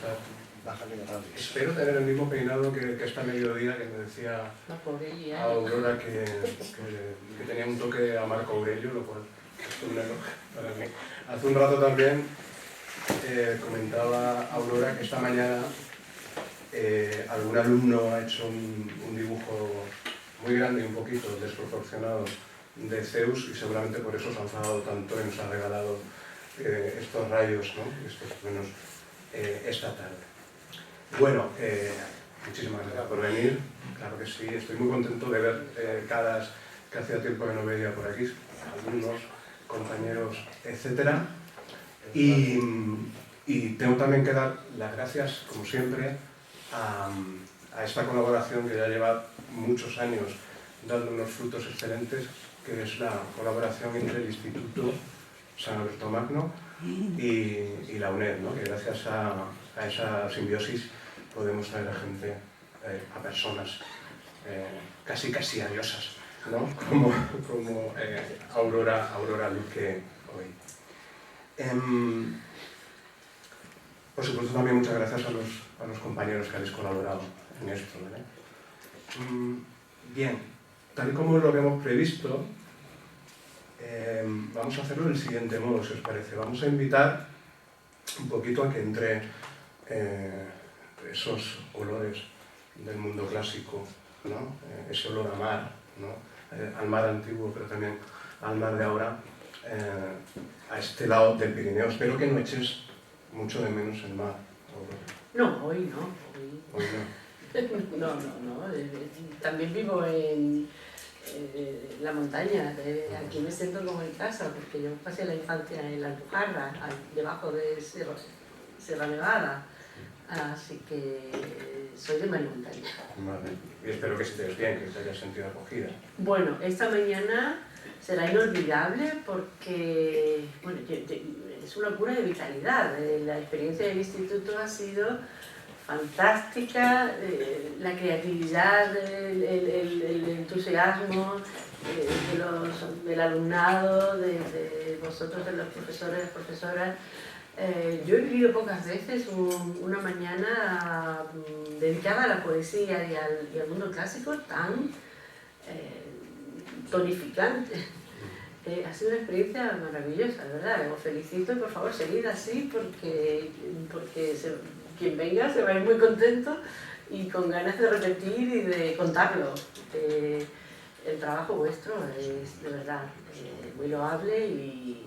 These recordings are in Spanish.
estar... Espero tener el mismo peinado que esta mediodía, que me decía a Aurora que tenía un toque a Marco Aurelio, lo cual es un error para mí. Hace un rato también comentaba Aurora que esta mañana algún alumno ha hecho un dibujo muy grande y un poquito desproporcionado de Zeus, y seguramente por eso se ha enfadado tanto y nos ha regalado estos rayos, ¿no? Estos truenos esta tarde. Bueno, muchísimas gracias por venir, claro que sí, estoy muy contento de ver caras que hacía tiempo que no veía por aquí, alumnos, compañeros, etcétera. Y tengo también que dar las gracias, como siempre, a esta colaboración que ya lleva muchos años dando unos frutos excelentes, que es la colaboración entre el Instituto San Alberto Magno y la UNED, ¿no? Que gracias a esa simbiosis podemos traer a gente, a personas casi a diosas, ¿no? Como Aurora Luque hoy. Por supuesto, también muchas gracias a los compañeros que habéis colaborado en esto, ¿vale? Bien, tal y como lo hemos previsto, vamos a hacerlo del siguiente modo, si os parece. Vamos a invitar un poquito a que entre esos olores del mundo clásico, ¿no? Ese olor a mar, ¿no? Al mar antiguo, pero también al mar de ahora, a este lado del Pirineo. Espero que no eches mucho de menos el mar. No, hoy no. Hoy no. No. También vivo en la montaña. Aquí me siento como en casa, porque yo pasé la infancia en la Alpujarra, debajo de Sierra Nevada. Así que soy de María Montaña. Vale. Y espero que estés bien, que te hayas sentido acogida. Bueno, esta mañana será inolvidable porque bueno, es una cura de vitalidad. La experiencia del instituto ha sido fantástica, la creatividad, el entusiasmo del alumnado, de vosotros, de los profesores, profesoras. Yo he vivido pocas veces una mañana dedicada a la poesía y al mundo clásico tan tonificante. Ha sido una experiencia maravillosa, ¿verdad? Os felicito y por favor seguid así porque quien venga se va a ir muy contento y con ganas de repetir y de contarlo. El trabajo vuestro es de verdad muy loable y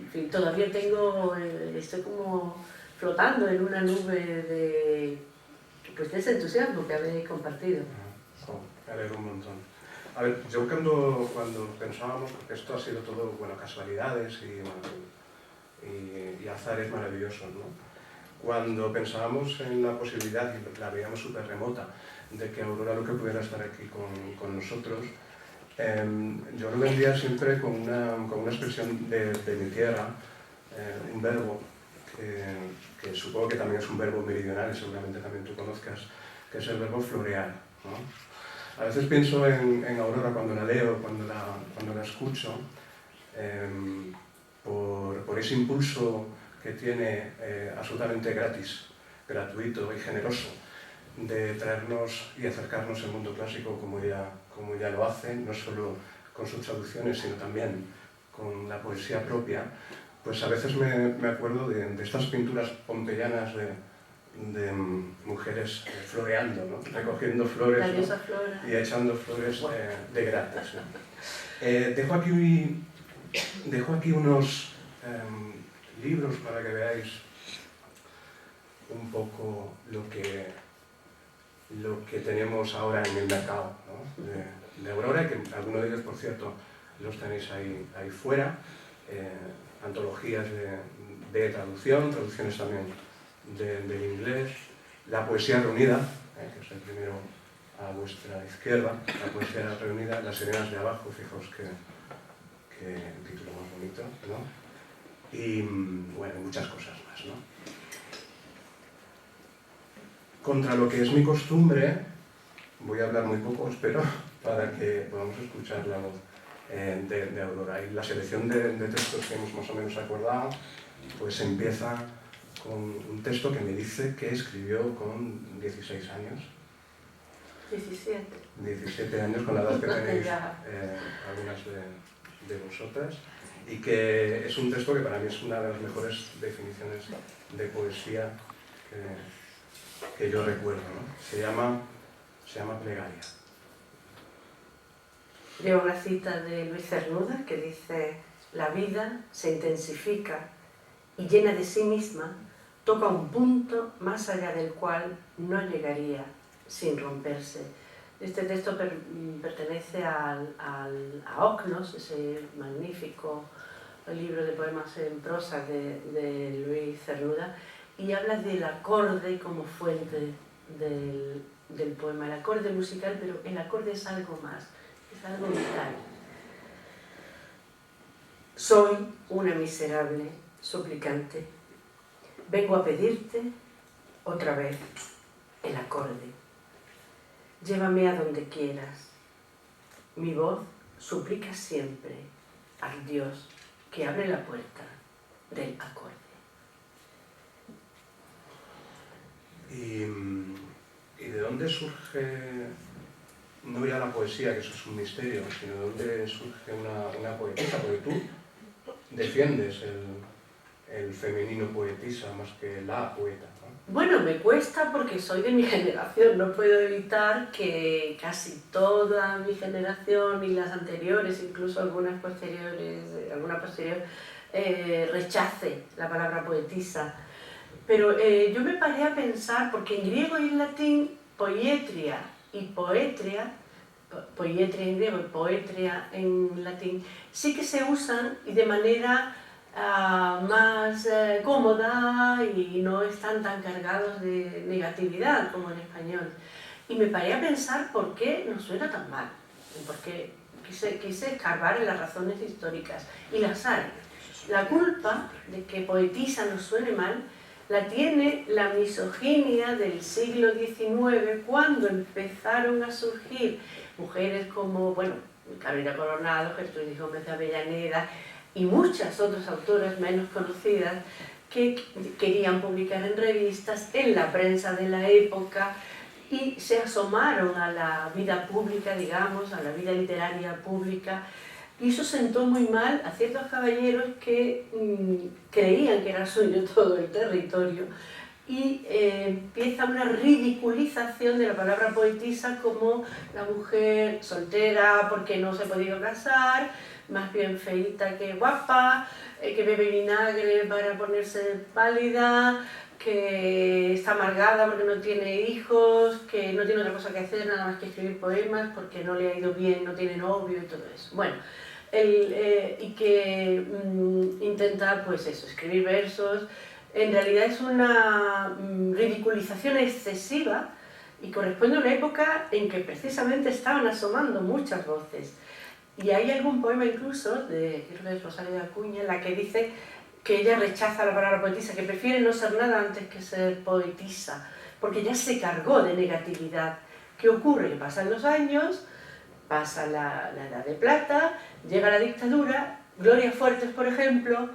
en fin, todavía estoy como flotando en una nube de ese entusiasmo que habéis compartido. Me alegro un montón. A ver, yo cuando pensábamos, porque esto ha sido todo, bueno, casualidades y azares maravillosos, ¿no? Cuando pensábamos en la posibilidad, y la veíamos súper remota, de que Aurora Luque pudiera estar aquí con nosotros, yo lo vendía siempre con una expresión de mi tierra, un verbo que supongo que también es un verbo meridional y seguramente también tú conozcas, que es el verbo florear, ¿no? A veces pienso en Aurora cuando la leo, cuando la escucho, por ese impulso que tiene absolutamente gratis, gratuito y generoso de traernos y acercarnos al mundo clásico como ella lo hace, no solo con sus traducciones, sino también con la poesía propia. Pues a veces me acuerdo de estas pinturas pompeyanas de mujeres floreando, ¿no? Recogiendo flores, ¿no? Y echando flores de gratis, ¿no? Dejo aquí unos libros para que veáis un poco lo que tenemos ahora en el mercado, ¿no? de Aurora, que algunos de ellos, por cierto, los tenéis ahí fuera, antologías de traducciones también del inglés, la poesía reunida, que es el primero a vuestra izquierda, la poesía reunida, Las Sirenas de Abajo, fijaos que título más bonito, ¿no? Y bueno, muchas cosas más, ¿no? Contra lo que es mi costumbre, voy a hablar muy poco, espero, para que podamos escuchar la voz de Aurora. Y la selección de textos que hemos más o menos acordado, pues empieza con un texto que me dice que escribió con 16 años. 17. 17 años, con la edad que tenéis algunas de vosotras, y que es un texto que para mí es una de las mejores definiciones de poesía que yo recuerdo, ¿no? Se llama Plegaria. Leo una cita de Luis Cernuda que dice: la vida se intensifica y llena de sí misma, toca un punto más allá del cual no llegaría sin romperse. Este texto pertenece a Ocnos, ese magnífico libro de poemas en prosa de Luis Cernuda, y habla del acorde como fuente del poema. El acorde musical, pero el acorde es algo más, es algo vital. Soy una miserable suplicante. Vengo a pedirte otra vez el acorde. Llévame a donde quieras. Mi voz suplica siempre al Dios que abre la puerta del acorde. ¿Y de dónde surge, no ya la poesía, que eso es un misterio, sino de dónde surge una poetisa? Porque tú defiendes el femenino poetisa más que la poeta, ¿no? Bueno, me cuesta porque soy de mi generación, no puedo evitar que casi toda mi generación y las anteriores, incluso alguna posterior, rechace la palabra poetisa. Pero yo me paré a pensar, porque en griego y en latín, poietria y poetria, poietria en griego y poetria en latín, sí que se usan y de manera más cómoda y no están tan cargados de negatividad como en español. Y me paré a pensar por qué nos suena tan mal, porque quise escarbar en las razones históricas, y las hay. La culpa de que poetisa nos suene mal la tiene la misoginia del siglo XIX, cuando empezaron a surgir mujeres como, bueno, Carolina Coronado, Gertrudis Gómez de Avellaneda y muchas otras autoras menos conocidas que querían publicar en revistas, en la prensa de la época, y se asomaron a la vida pública, digamos, a la vida literaria pública, y eso sentó muy mal a ciertos caballeros que creían que era suyo todo el territorio, y empieza una ridiculización de la palabra poetisa como la mujer soltera porque no se ha podido casar, más bien feíta que guapa, que bebe vinagre para ponerse pálida, que está amargada porque no tiene hijos, que no tiene otra cosa que hacer nada más que escribir poemas porque no le ha ido bien, no tiene novio y todo eso. Bueno, y que intenta, pues eso, escribir versos. En realidad es una ridiculización excesiva y corresponde a una época en que precisamente estaban asomando muchas voces. Y hay algún poema incluso, creo que es Rosario de Acuña, en la que dice que ella rechaza la palabra poetisa, que prefiere no ser nada antes que ser poetisa, porque ya se cargó de negatividad. ¿Qué ocurre? Que pasan los años, pasa la Edad de Plata, llega la dictadura, Gloria Fuertes, por ejemplo,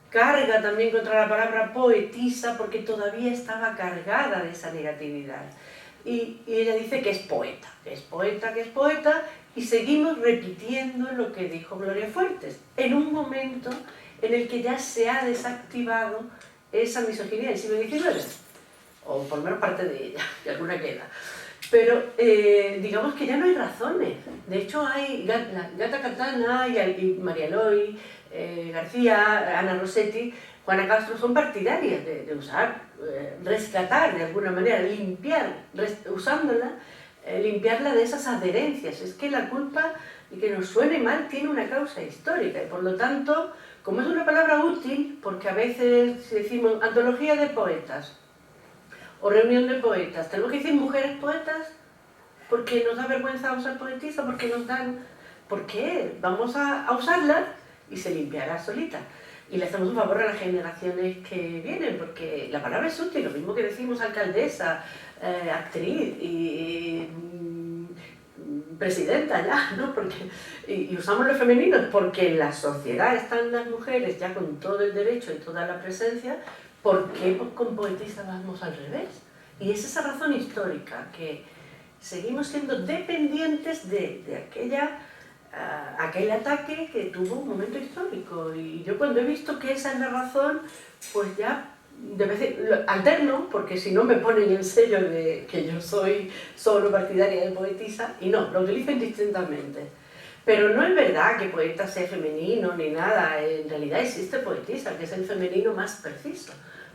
carga también contra la palabra poetisa porque todavía estaba cargada de esa negatividad. Y ella dice que es poeta, que es poeta, que es poeta, y seguimos repitiendo lo que dijo Gloria Fuertes, en un momento en el que ya se ha desactivado esa misoginia del siglo XIX, o por lo menos parte de ella, que alguna queda. Pero digamos que ya no hay razones. De hecho hay Gata Catana y María Eloy, García, Ana Rossetti, Juana Castro son partidarias de usar, rescatar de alguna manera, limpiar, usándola, limpiarla de esas adherencias. Es que la culpa de que nos suene mal tiene una causa histórica y por lo tanto, como es una palabra útil, porque a veces decimos antología de poetas o reunión de poetas, tenemos que decir mujeres poetas porque nos da vergüenza usar poetisa, porque nos dan... ¿Por qué? Vamos a usarla y se limpiará solita. Y le hacemos un favor a las generaciones que vienen, porque la palabra es útil, lo mismo que decimos alcaldesa, actriz y presidenta ya, ¿no? Porque, y usamos los femeninos porque en la sociedad están las mujeres ya con todo el derecho y toda la presencia, ¿por qué con poetisa vamos al revés? Y es esa razón histórica, que seguimos siendo dependientes de aquel ataque que tuvo un momento histórico. Y yo cuando he visto que esa es la razón, pues ya de vez alterno, porque si no me ponen el sello de que yo soy solo partidaria de poetisa, y no, lo utilizo indistintamente. Pero no es verdad que poeta sea femenino ni nada, en realidad existe poetisa, que es el femenino más preciso.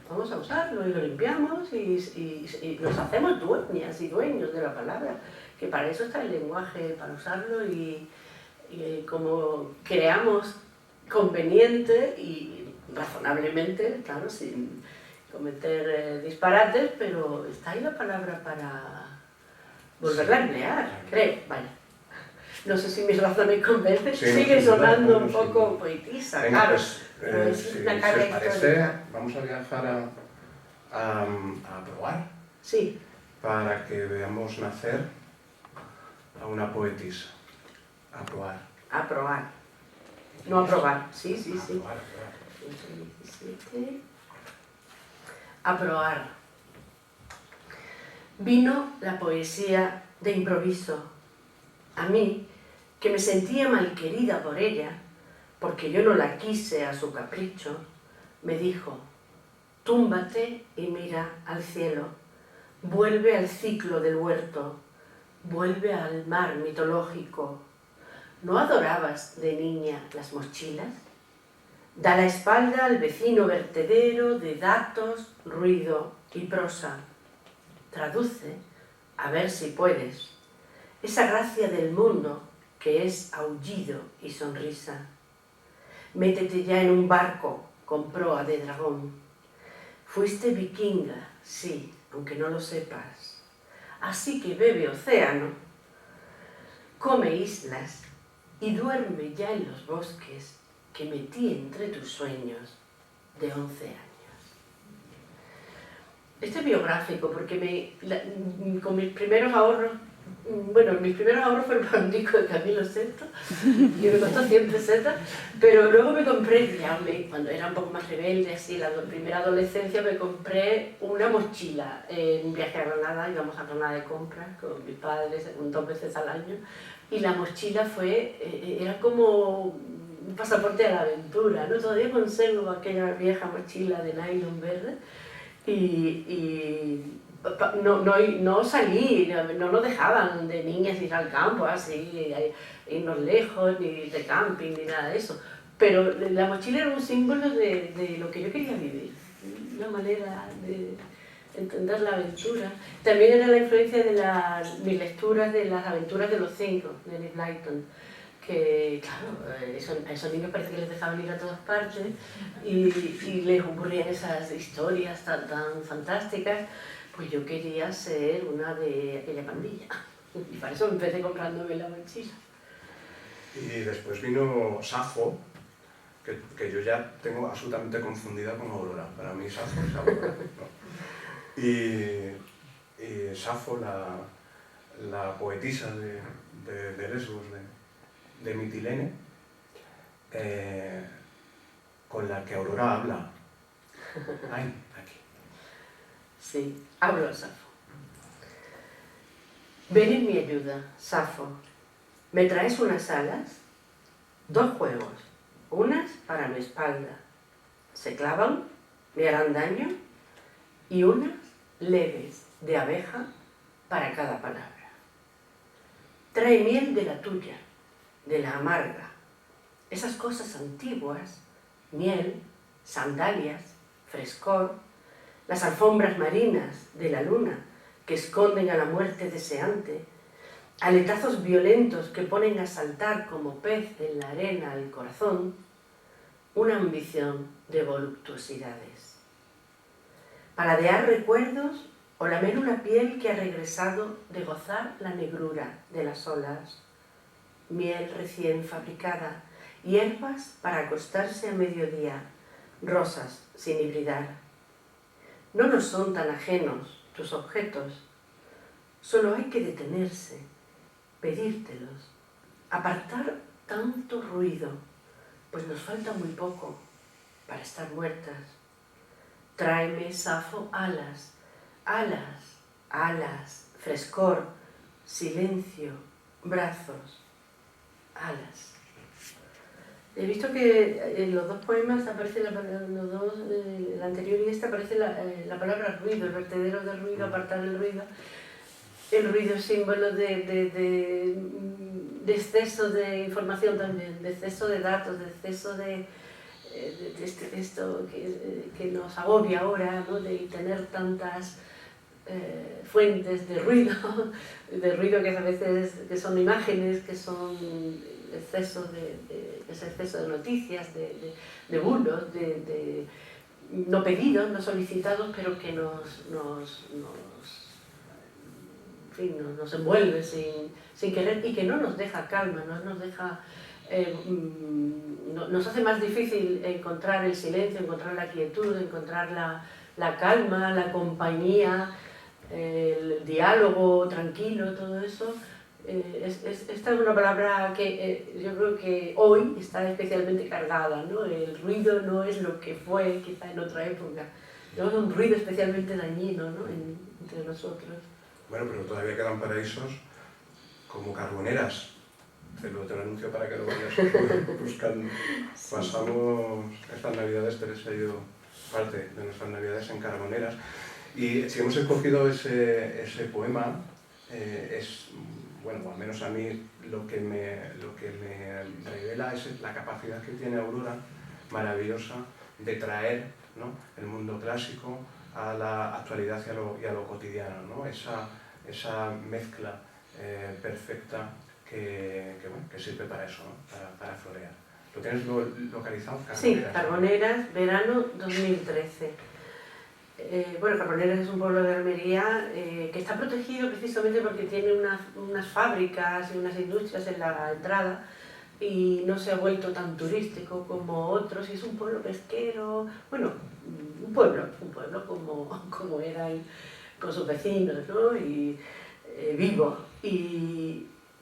Vamos a usarlo y lo limpiamos y nos hacemos dueñas y dueños de la palabra, que para eso está el lenguaje, para usarlo y como creamos conveniente y razonablemente, claro, sin cometer disparates, pero está ahí la palabra para volverla a emplear, creo, vale. No sé si mis razones convencen, sí, sigue sonando un poco poetisa, venga, claro, pues, pero es una si carga os parece, histórica. vamos a viajar a probar, Sí. para que veamos nacer a una poetisa. A probar. A probar. No a probar, sí, sí, sí. A probar. 17. A probar. Vino la poesía de improviso. A mí, que me sentía malquerida por ella, porque yo no la quise a su capricho, me dijo: túmbate y mira al cielo, vuelve al ciclo del huerto, vuelve al mar mitológico. ¿No adorabas de niña las mochilas? Da la espalda al vecino vertedero de datos, ruido y prosa. Traduce, a ver si puedes, esa gracia del mundo que es aullido y sonrisa. Métete ya en un barco con proa de dragón. Fuiste vikinga, sí, aunque no lo sepas. Así que bebe océano, come islas y duerme ya en los bosques que metí entre tus sueños de 11 años. Esto es biográfico porque con mis primeros ahorros, mis primeros ahorros fueron para un disco de Camilo VI, que me costó 100 pesetas, pero luego me compré, cuando era un poco más rebelde, así, la primera adolescencia, me compré una mochila en un viaje a Granada, íbamos a Granada de compras con mis padres 2 veces al año, y la mochila era como un pasaporte a la aventura, ¿no? Todavía conservo aquella vieja mochila de nylon verde y no salí, no nos dejaban de niñas ir al campo, así, irnos lejos, ni de camping, ni nada de eso. Pero la mochila era un símbolo de lo que yo quería vivir, una manera de entender la aventura. También era la influencia de mis lecturas de las aventuras de los 5, de Enid Blyton, que claro, a esos niños parece que les dejaban ir a todas partes y les ocurrían esas historias tan fantásticas. Pues yo quería ser una de aquella pandilla y para eso empecé comprándome la mochila. Y después vino Safo, que yo ya tengo absolutamente confundida con Aurora. Para mí Safo es Aurora, ¿no? Y Safo, la poetisa de Lesbos, de Mitilene, con la que Aurora habla. Ay, aquí. Sí, hablo a Safo. Ven en mi ayuda, Safo. ¿Me traes unas alas? 2 juegos, unas para mi espalda. Se clavan, me harán daño, y unas leves de abeja para cada palabra. Trae miel de la tuya, de la amarga, esas cosas antiguas, miel, sandalias, frescor, las alfombras marinas de la luna que esconden a la muerte deseante, aletazos violentos que ponen a saltar como pez en la arena el corazón, una ambición de voluptuosidades. Paladear recuerdos o lamer una piel que ha regresado de gozar la negrura de las olas, miel recién fabricada, hierbas para acostarse a mediodía, rosas sin hibridar. No nos son tan ajenos tus objetos, solo hay que detenerse, pedírtelos, apartar tanto ruido, pues nos falta muy poco para estar muertas. Tráeme, Safo, alas, alas, alas, frescor, silencio, brazos, alas. He visto que en los dos poemas aparece el anterior y este aparece la palabra ruido, el vertedero del ruido, apartar el ruido. El ruido es símbolo de exceso de información también, de exceso de datos, de exceso de esto que nos agobia ahora, ¿no? De tener tantas fuentes de ruido que a veces que son imágenes, que son exceso de noticias, de bulos, de no pedidos, no solicitados, pero que en fin, nos envuelve sin querer y que no nos deja calma, no nos deja, nos hace más difícil encontrar el silencio, encontrar la quietud, encontrar la calma, la compañía, el diálogo tranquilo, todo eso. Esta es una palabra que yo creo que hoy está especialmente cargada, ¿no? El ruido no es lo que fue quizá en otra época, no es un ruido especialmente dañino, ¿no? Entre nosotros. Bueno, pero todavía quedan paraísos como Carboneras. Te lo anuncio para que lo vayas buscando. Pasamos estas navidades, Teresa y yo, parte de nuestras navidades en Carboneras. Y si hemos escogido ese poema, es, bueno, al menos a mí lo que me revela es la capacidad que tiene Aurora, maravillosa, de traer, ¿no?, el mundo clásico a la actualidad y a lo cotidiano, ¿no? Esa mezcla perfecta que sirve para eso, ¿no? Para florear. ¿Lo tienes localizado? Carboneras, sí, Carboneras, verano 2013. Bueno, Carboneras es un pueblo de Almería que está protegido precisamente porque tiene unas fábricas y unas industrias en la entrada y no se ha vuelto tan turístico como otros, y es un pueblo pesquero, bueno, un pueblo como eran con sus vecinos, ¿no? Y vivo.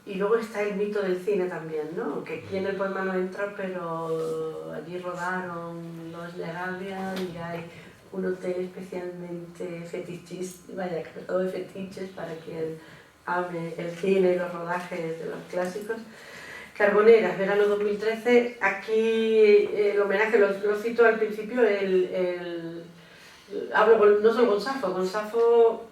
Y luego está el mito del cine también, ¿no? Que aquí en el poema no entra, pero allí rodaron Los de Arabia y hay un hotel especialmente fetichista, vaya, cargado de fetiches para quien ame el cine y los rodajes de los clásicos. Carboneras, verano 2013, aquí el homenaje lo cito al principio, hablo no solo con Safo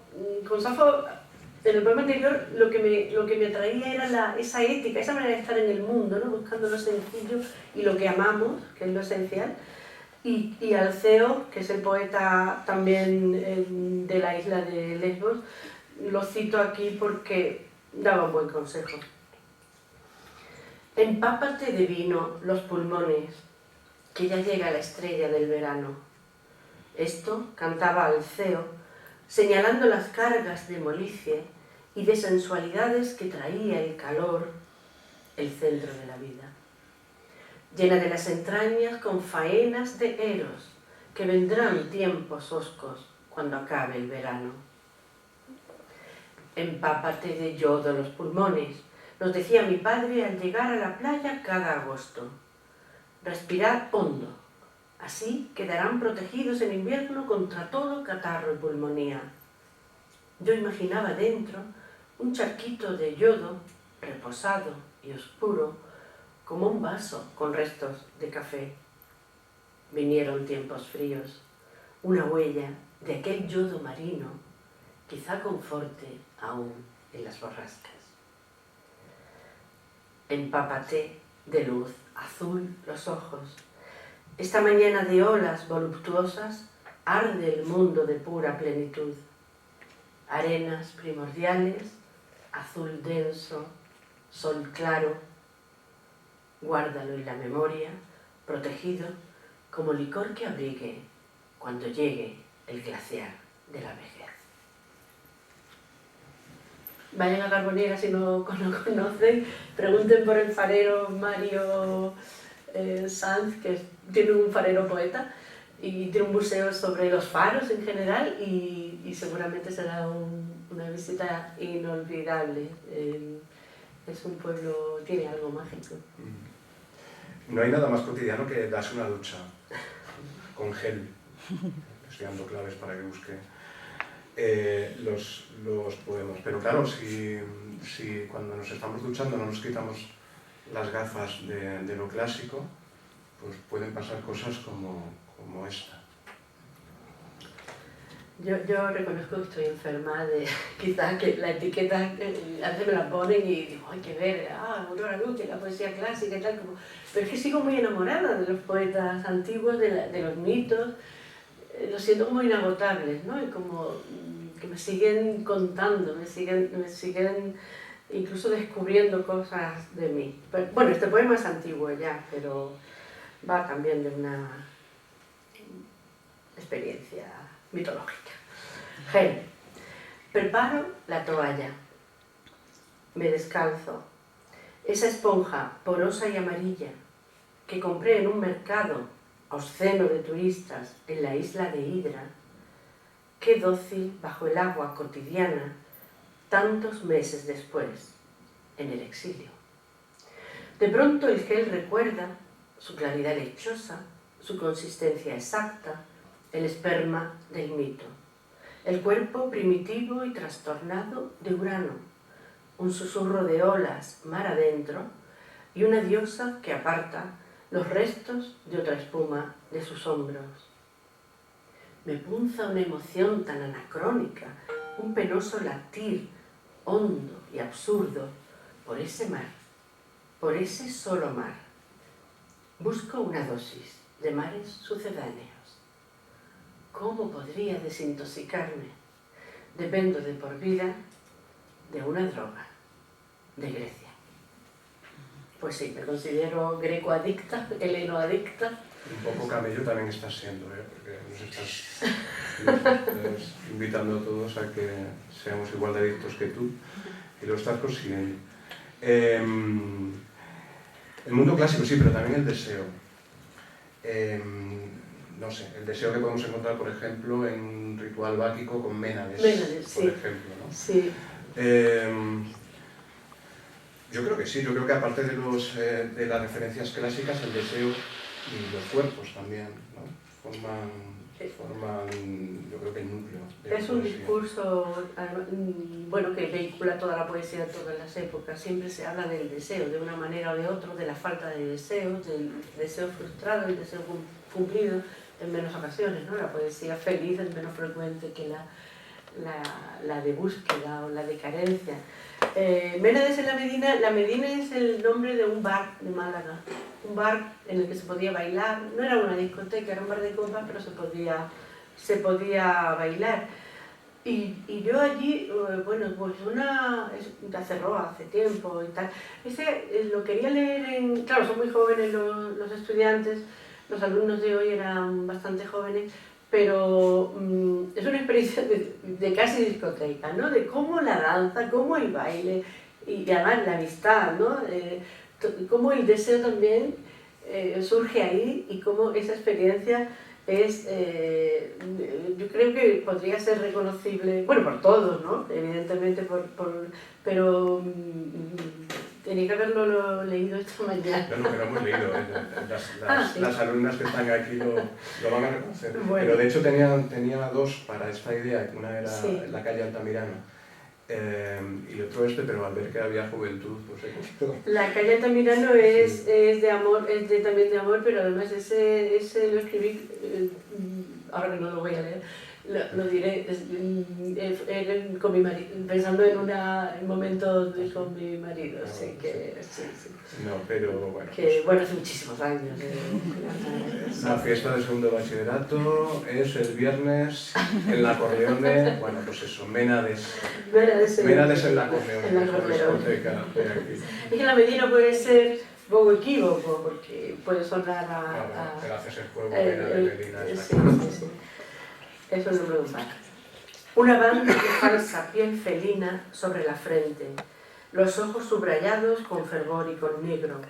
en el poema anterior lo que me atraía era esa ética, esa manera de estar en el mundo, ¿no? Buscando lo sencillo y lo que amamos, que es lo esencial, y Alceo, que es el poeta también de la isla de Lesbos, lo cito aquí porque daba un buen consejo. Empápate de vino los pulmones, que ya llega la estrella del verano. Esto cantaba Alceo, señalando las cargas de molicie y de sensualidades que traía el calor, el centro de la vida. Llena de las entrañas con faenas de Eros, que vendrán tiempos hoscos cuando acabe el verano. Empápate de yodo los pulmones, nos decía mi padre al llegar a la playa cada agosto. Respirad hondo, así quedarán protegidos en invierno contra todo catarro y pulmonía. Yo imaginaba dentro un charquito de yodo, reposado y oscuro, como un vaso con restos de café. Vinieron tiempos fríos, una huella de aquel yodo marino, quizá conforte aún en las borrascas. Empápate de luz azul los ojos. Esta mañana de olas voluptuosas arde el mundo de pura plenitud. Arenas primordiales, azul denso, sol claro, guárdalo en la memoria, protegido como licor que abrigue cuando llegue el glaciar de la vejez. Vayan a Carboneras si no conocen, pregunten por el farero Mario Sanz, que tiene un farero poeta y tiene un museo sobre los faros en general y seguramente será una visita inolvidable. Es un pueblo, tiene algo mágico. No hay nada más cotidiano que darse una ducha con gel. estudiando claves para que busque los poemas. Pero claro, si cuando nos estamos duchando no nos quitamos las gafas de lo clásico, pues pueden pasar cosas como esta. Yo reconozco que estoy enferma de quizás que la etiqueta antes me la ponen y digo, hay que ver, Aurora Luque, la poesía clásica y tal, pero es que sigo muy enamorada de los poetas antiguos, de los mitos, los siento como inagotables, ¿no? Y como que me siguen contando, me siguen incluso descubriendo cosas de mí. Pero, bueno, este poema es antiguo ya, pero va también de una experiencia mitológica. Gen. Preparo la toalla. Me descalzo. Esa esponja porosa y amarilla que compré en un mercado obsceno de turistas en la isla de Hidra, qué dócil bajo el agua cotidiana tantos meses después, en el exilio. De pronto el gel recuerda su claridad lechosa, su consistencia exacta, el esperma del mito, el cuerpo primitivo y trastornado de Urano, un susurro de olas mar adentro y una diosa que aparta los restos de otra espuma de sus hombros. Me punza una emoción tan anacrónica, un penoso latir hondo y absurdo por ese mar, por ese solo mar. Busco una dosis de mares sucedáneos. ¿Cómo podría desintoxicarme? Dependo de por vida de una droga, de Grecia. Pues sí, me considero greco-adicta, heleno-adicta. Un poco camello también estás siendo, porque nos estás invitando a todos a que seamos igual de adictos que tú, y lo estás consiguiendo. El mundo clásico sí, pero también el deseo. No sé, el deseo que podemos encontrar, por ejemplo, en un ritual báquico con Ménades, por ejemplo, ¿no? Sí. Yo creo que sí, yo creo que aparte de las referencias clásicas, el deseo y los cuerpos también, ¿no? forman, yo creo que el núcleo de Es un discurso, bueno, que vehicula toda la poesía de todas las épocas. Siempre se habla del deseo, de una manera o de otra, de la falta de deseo, del deseo frustrado, el deseo cumplido, en menos ocasiones, ¿no? La poesía feliz es menos frecuente que la de búsqueda o la de carencia. Ménades en la Medina es el nombre de un bar de Málaga, un bar en el que se podía bailar, no era una discoteca, era un bar de copas, pero se podía bailar. Y yo allí, bueno, pues ya cerró hace tiempo y tal. Lo quería leer claro, son muy jóvenes los estudiantes, los alumnos de hoy eran bastante jóvenes, pero es una experiencia de casi discoteca, ¿no? De cómo la danza, cómo el baile, y además la amistad, ¿no? Cómo el deseo también surge ahí y cómo esa experiencia es, yo creo que podría ser reconocible, bueno, por todos, ¿no? Evidentemente, pero tenía que haberlo leído esta mañana. No, pero hemos leído, sí. Las alumnas que están aquí lo van a reconocer. Bueno. Pero de hecho tenía dos para esta idea, una era Sí. La calle Altamirano y otro pero al ver que había juventud, pues he cogido. La calle Altamirano es de amor, también de amor, pero además ese lo escribí, ahora que no lo voy a leer, lo diré, con mi marido, pensando en un momento con mi marido, sí. No, pero bueno. Que, bueno, hace muchísimos años. La fiesta de segundo bachillerato es el viernes en la Corleone, bueno, pues eso, Ménades en la Corleone, en la discoteca de aquí. Es que la Medina puede ser un poco equívoco, porque puede sonar a... Pero haces el juego de Medina. Sí. Eso es el nombre de un bar. Una banda de falsa piel felina sobre la frente, los ojos subrayados con fervor y con negro.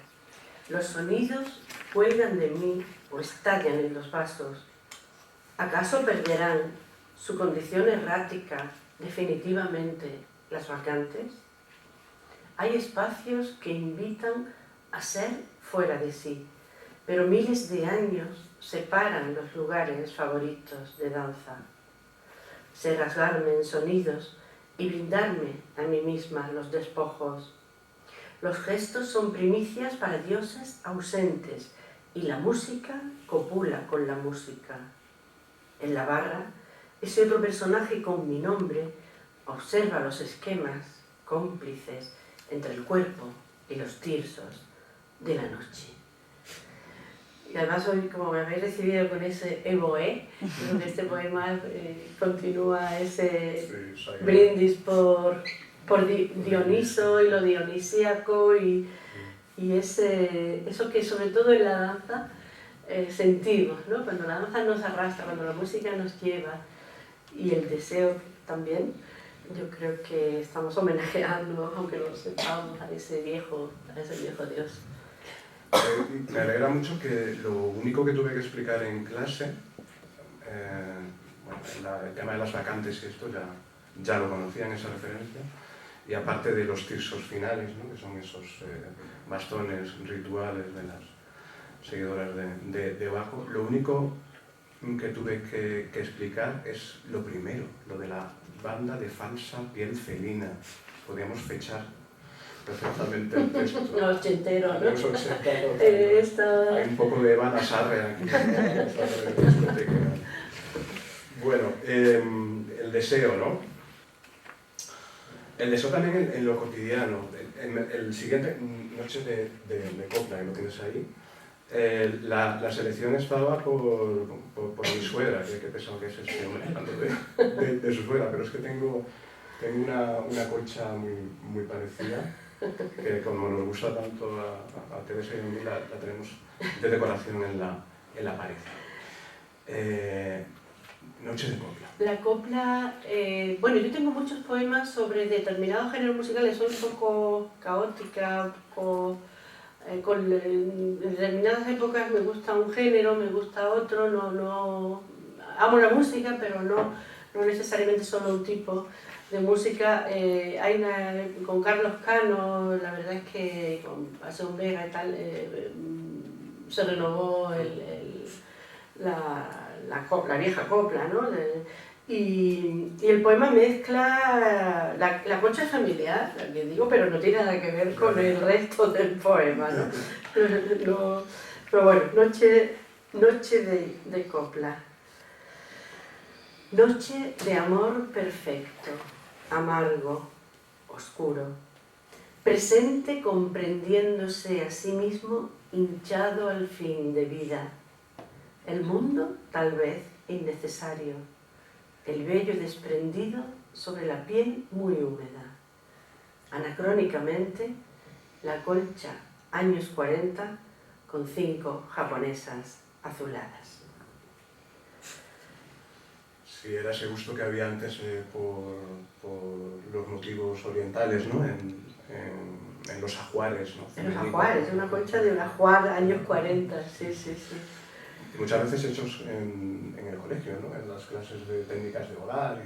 Los sonidos cuelgan de mí o estallan en los vasos. ¿Acaso perderán su condición errática definitivamente las vacantes? Hay espacios que invitan a ser fuera de sí, pero miles de años separan los lugares favoritos de danza. Sé rasgarme en sonidos y brindarme a mí misma los despojos. Los gestos son primicias para dioses ausentes y la música copula con la música. En la barra, ese otro personaje con mi nombre observa los esquemas cómplices entre el cuerpo y los tirsos de la noche. Y además hoy, como me habéis recibido con ese evoe, creo que este poema continúa ese brindis por Dioniso y lo dionisíaco y eso que sobre todo en la danza sentimos, ¿no? Cuando la danza nos arrastra, cuando la música nos lleva y el deseo también, yo creo que estamos homenajeando, aunque no lo sepamos, a ese viejo Dios. Me alegra mucho que lo único que tuve que explicar en clase, el tema de las vacantes y esto ya lo conocían, esa referencia, y aparte de los tirsos finales, ¿no? Que son esos bastones rituales de las seguidoras de Bajo, lo único que tuve que explicar es lo primero, lo de la banda de falsa piel felina. Podíamos fechar perfectamente el texto. Los ochenteros, ¿no? Los ochenteros. Hay un poco de Ivana Sarre aquí. Bueno, el deseo, ¿no? El deseo también en lo cotidiano. El siguiente, Noche de Copla, que lo tienes ahí. La selección estaba por mi suegra, que pensaba que es este hombre hablando de su suegra, pero es que tengo una colcha muy parecida, que como nos gusta tanto a Teresa y a mí, la tenemos de decoración en la pared. Noche de copla. La copla, bueno, yo tengo muchos poemas sobre determinados géneros musicales, soy un poco caótica, un poco... en determinadas épocas me gusta un género, me gusta otro, no amo la música, pero no necesariamente solo un tipo de música. Con Carlos Cano, la verdad es que con Paseo Vega y tal, se renovó la vieja copla, ¿no? Y el poema mezcla la concha familiar, que digo, pero no tiene nada que ver con el resto del poema, ¿no? Pero bueno, noche de copla. Noche de amor perfecto, amargo, oscuro, presente comprendiéndose a sí mismo, hinchado al fin de vida. El mundo, tal vez, innecesario. El vello desprendido sobre la piel muy húmeda. Anacrónicamente, la colcha, años 40, con 5 japonesas azuladas. Sí, era ese gusto que había antes por los motivos orientales, ¿no? En los ajuares, ¿no? En los ajuares, una colcha de un ajuar, años 40, sí. Y muchas veces hechos en el colegio, ¿no? En las clases de técnicas de volar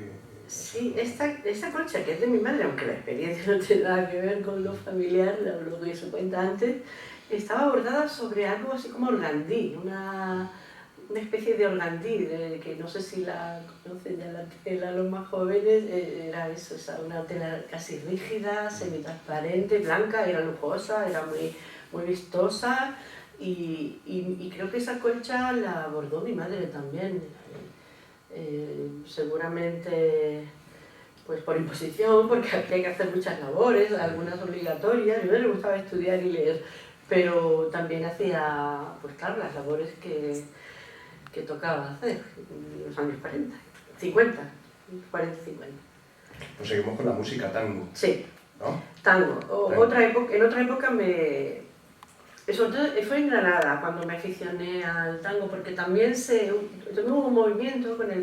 Sí, esta colcha que es de mi madre, aunque la experiencia no tiene nada que ver con lo familiar, lo que se cuenta antes, estaba bordada sobre algo así como organdí, una especie de organdí, que no sé si la conocen ya la tela los más jóvenes, era eso, una tela casi rígida, semitransparente, blanca, era lujosa, era muy vistosa. Y creo que esa colcha la bordó mi madre también, seguramente pues por imposición, porque hay que hacer muchas labores, algunas obligatorias. A mí me gustaba estudiar y leer, pero también hacía, pues claro, las labores que tocaba hacer en los años 40, 50, 40, 50. Pues seguimos con la música tango. Sí, ¿no? Tango. En otra época sobre todo fue en Granada cuando me aficioné al tango, porque también hubo un movimiento con un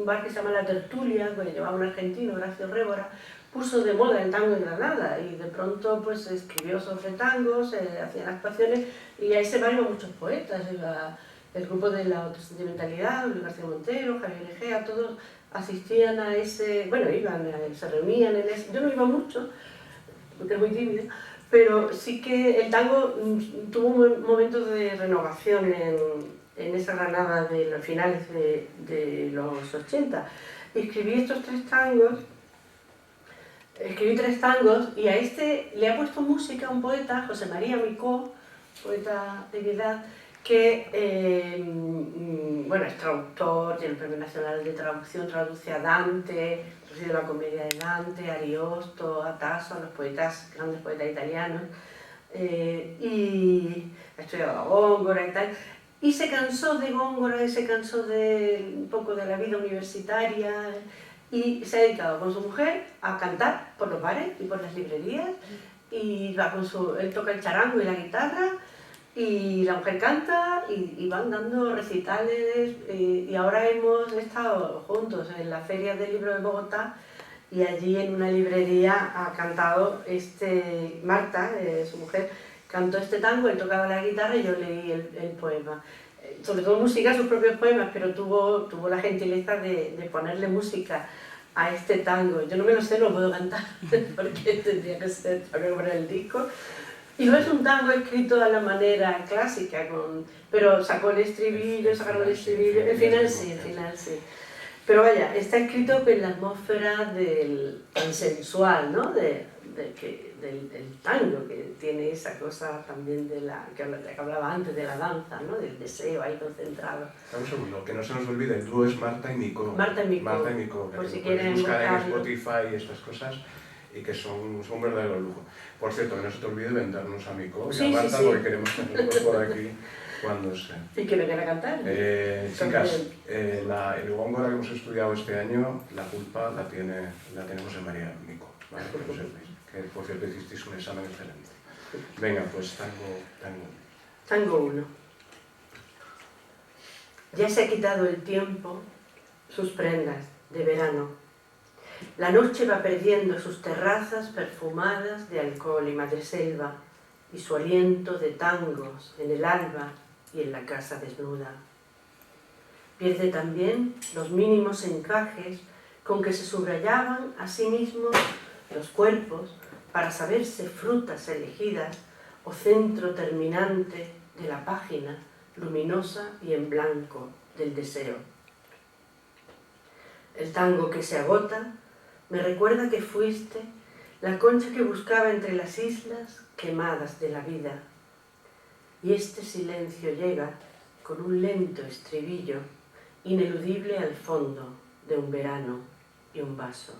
bar que se llama La Tertulia, que llevaba un argentino, Horacio Révora, puso de moda el tango en Granada y de pronto pues escribió sobre tangos, hacían actuaciones y a ese bar iban muchos poetas, iba el grupo de la autosentimentalidad, Luis García Montero, Javier Egea, todos asistían a ese, bueno, se reunían en ese, yo no iba mucho, porque es muy tímido, pero sí que el tango tuvo un momento de renovación en esa Granada de los finales de los 80. Escribí estos 3 tangos, escribí 3 tangos y a este le ha puesto música un poeta, José María Micó, poeta de mi edad, que bueno, es traductor, tiene el Premio Nacional de Traducción, traduce a Dante, traduce la Comedia de Dante, a Ariosto, a Tasso, a los poetas, grandes poetas italianos, y ha estudiado a Góngora y tal, y se cansó de Góngora, y se cansó un poco de la vida universitaria, y se ha dedicado con su mujer a cantar por los bares y por las librerías, y va él toca el charango y la guitarra, y la mujer canta y van dando recitales, y ahora hemos estado juntos en la Feria del Libro de Bogotá y allí en una librería ha cantado Marta, su mujer, cantó este tango, él tocaba la guitarra y yo leí el poema. Sobre todo música, sus propios poemas, pero tuvo la gentileza de ponerle música a este tango. Yo no me lo sé, no lo puedo cantar, porque tendría que ser para comprar el disco. Y no es un tango escrito a la manera clásica, pero sacó el estribillo, sacaron el estribillo, el final sí. Pero vaya, está escrito con la atmósfera tan sensual, ¿no? del tango, que tiene esa cosa también de que hablaba antes, de la danza, ¿no? Del deseo ahí concentrado. Un segundo, que no se nos olvide, el dúo es Marta y Micó. Marta y Micó. Marta y Micó, por que si puedes quieren buscar en buscarlo. Spotify y estas cosas, y que son un verdadero lujo. Por cierto, que no se te olvide vendernos a Micó y a Marta, porque queremos tenerlos por aquí cuando sea. ¿Y que vengan a cantar? Chicas, el Góngora que hemos estudiado este año, la culpa la tiene José María Micó, ¿vale? Que lo sepáis, que por cierto hicisteis un examen excelente. Venga, pues Tango 1. Ya se ha quitado el tiempo sus prendas de verano. La noche va perdiendo sus terrazas perfumadas de alcohol y madreselva y su aliento de tangos en el alba y en la casa desnuda. Pierde también los mínimos encajes con que se subrayaban a sí mismos los cuerpos para saberse frutas elegidas o centro terminante de la página luminosa y en blanco del deseo. El tango que se agota me recuerda que fuiste la concha que buscaba entre las islas quemadas de la vida. Y este silencio llega con un lento estribillo ineludible al fondo de un verano y un vaso.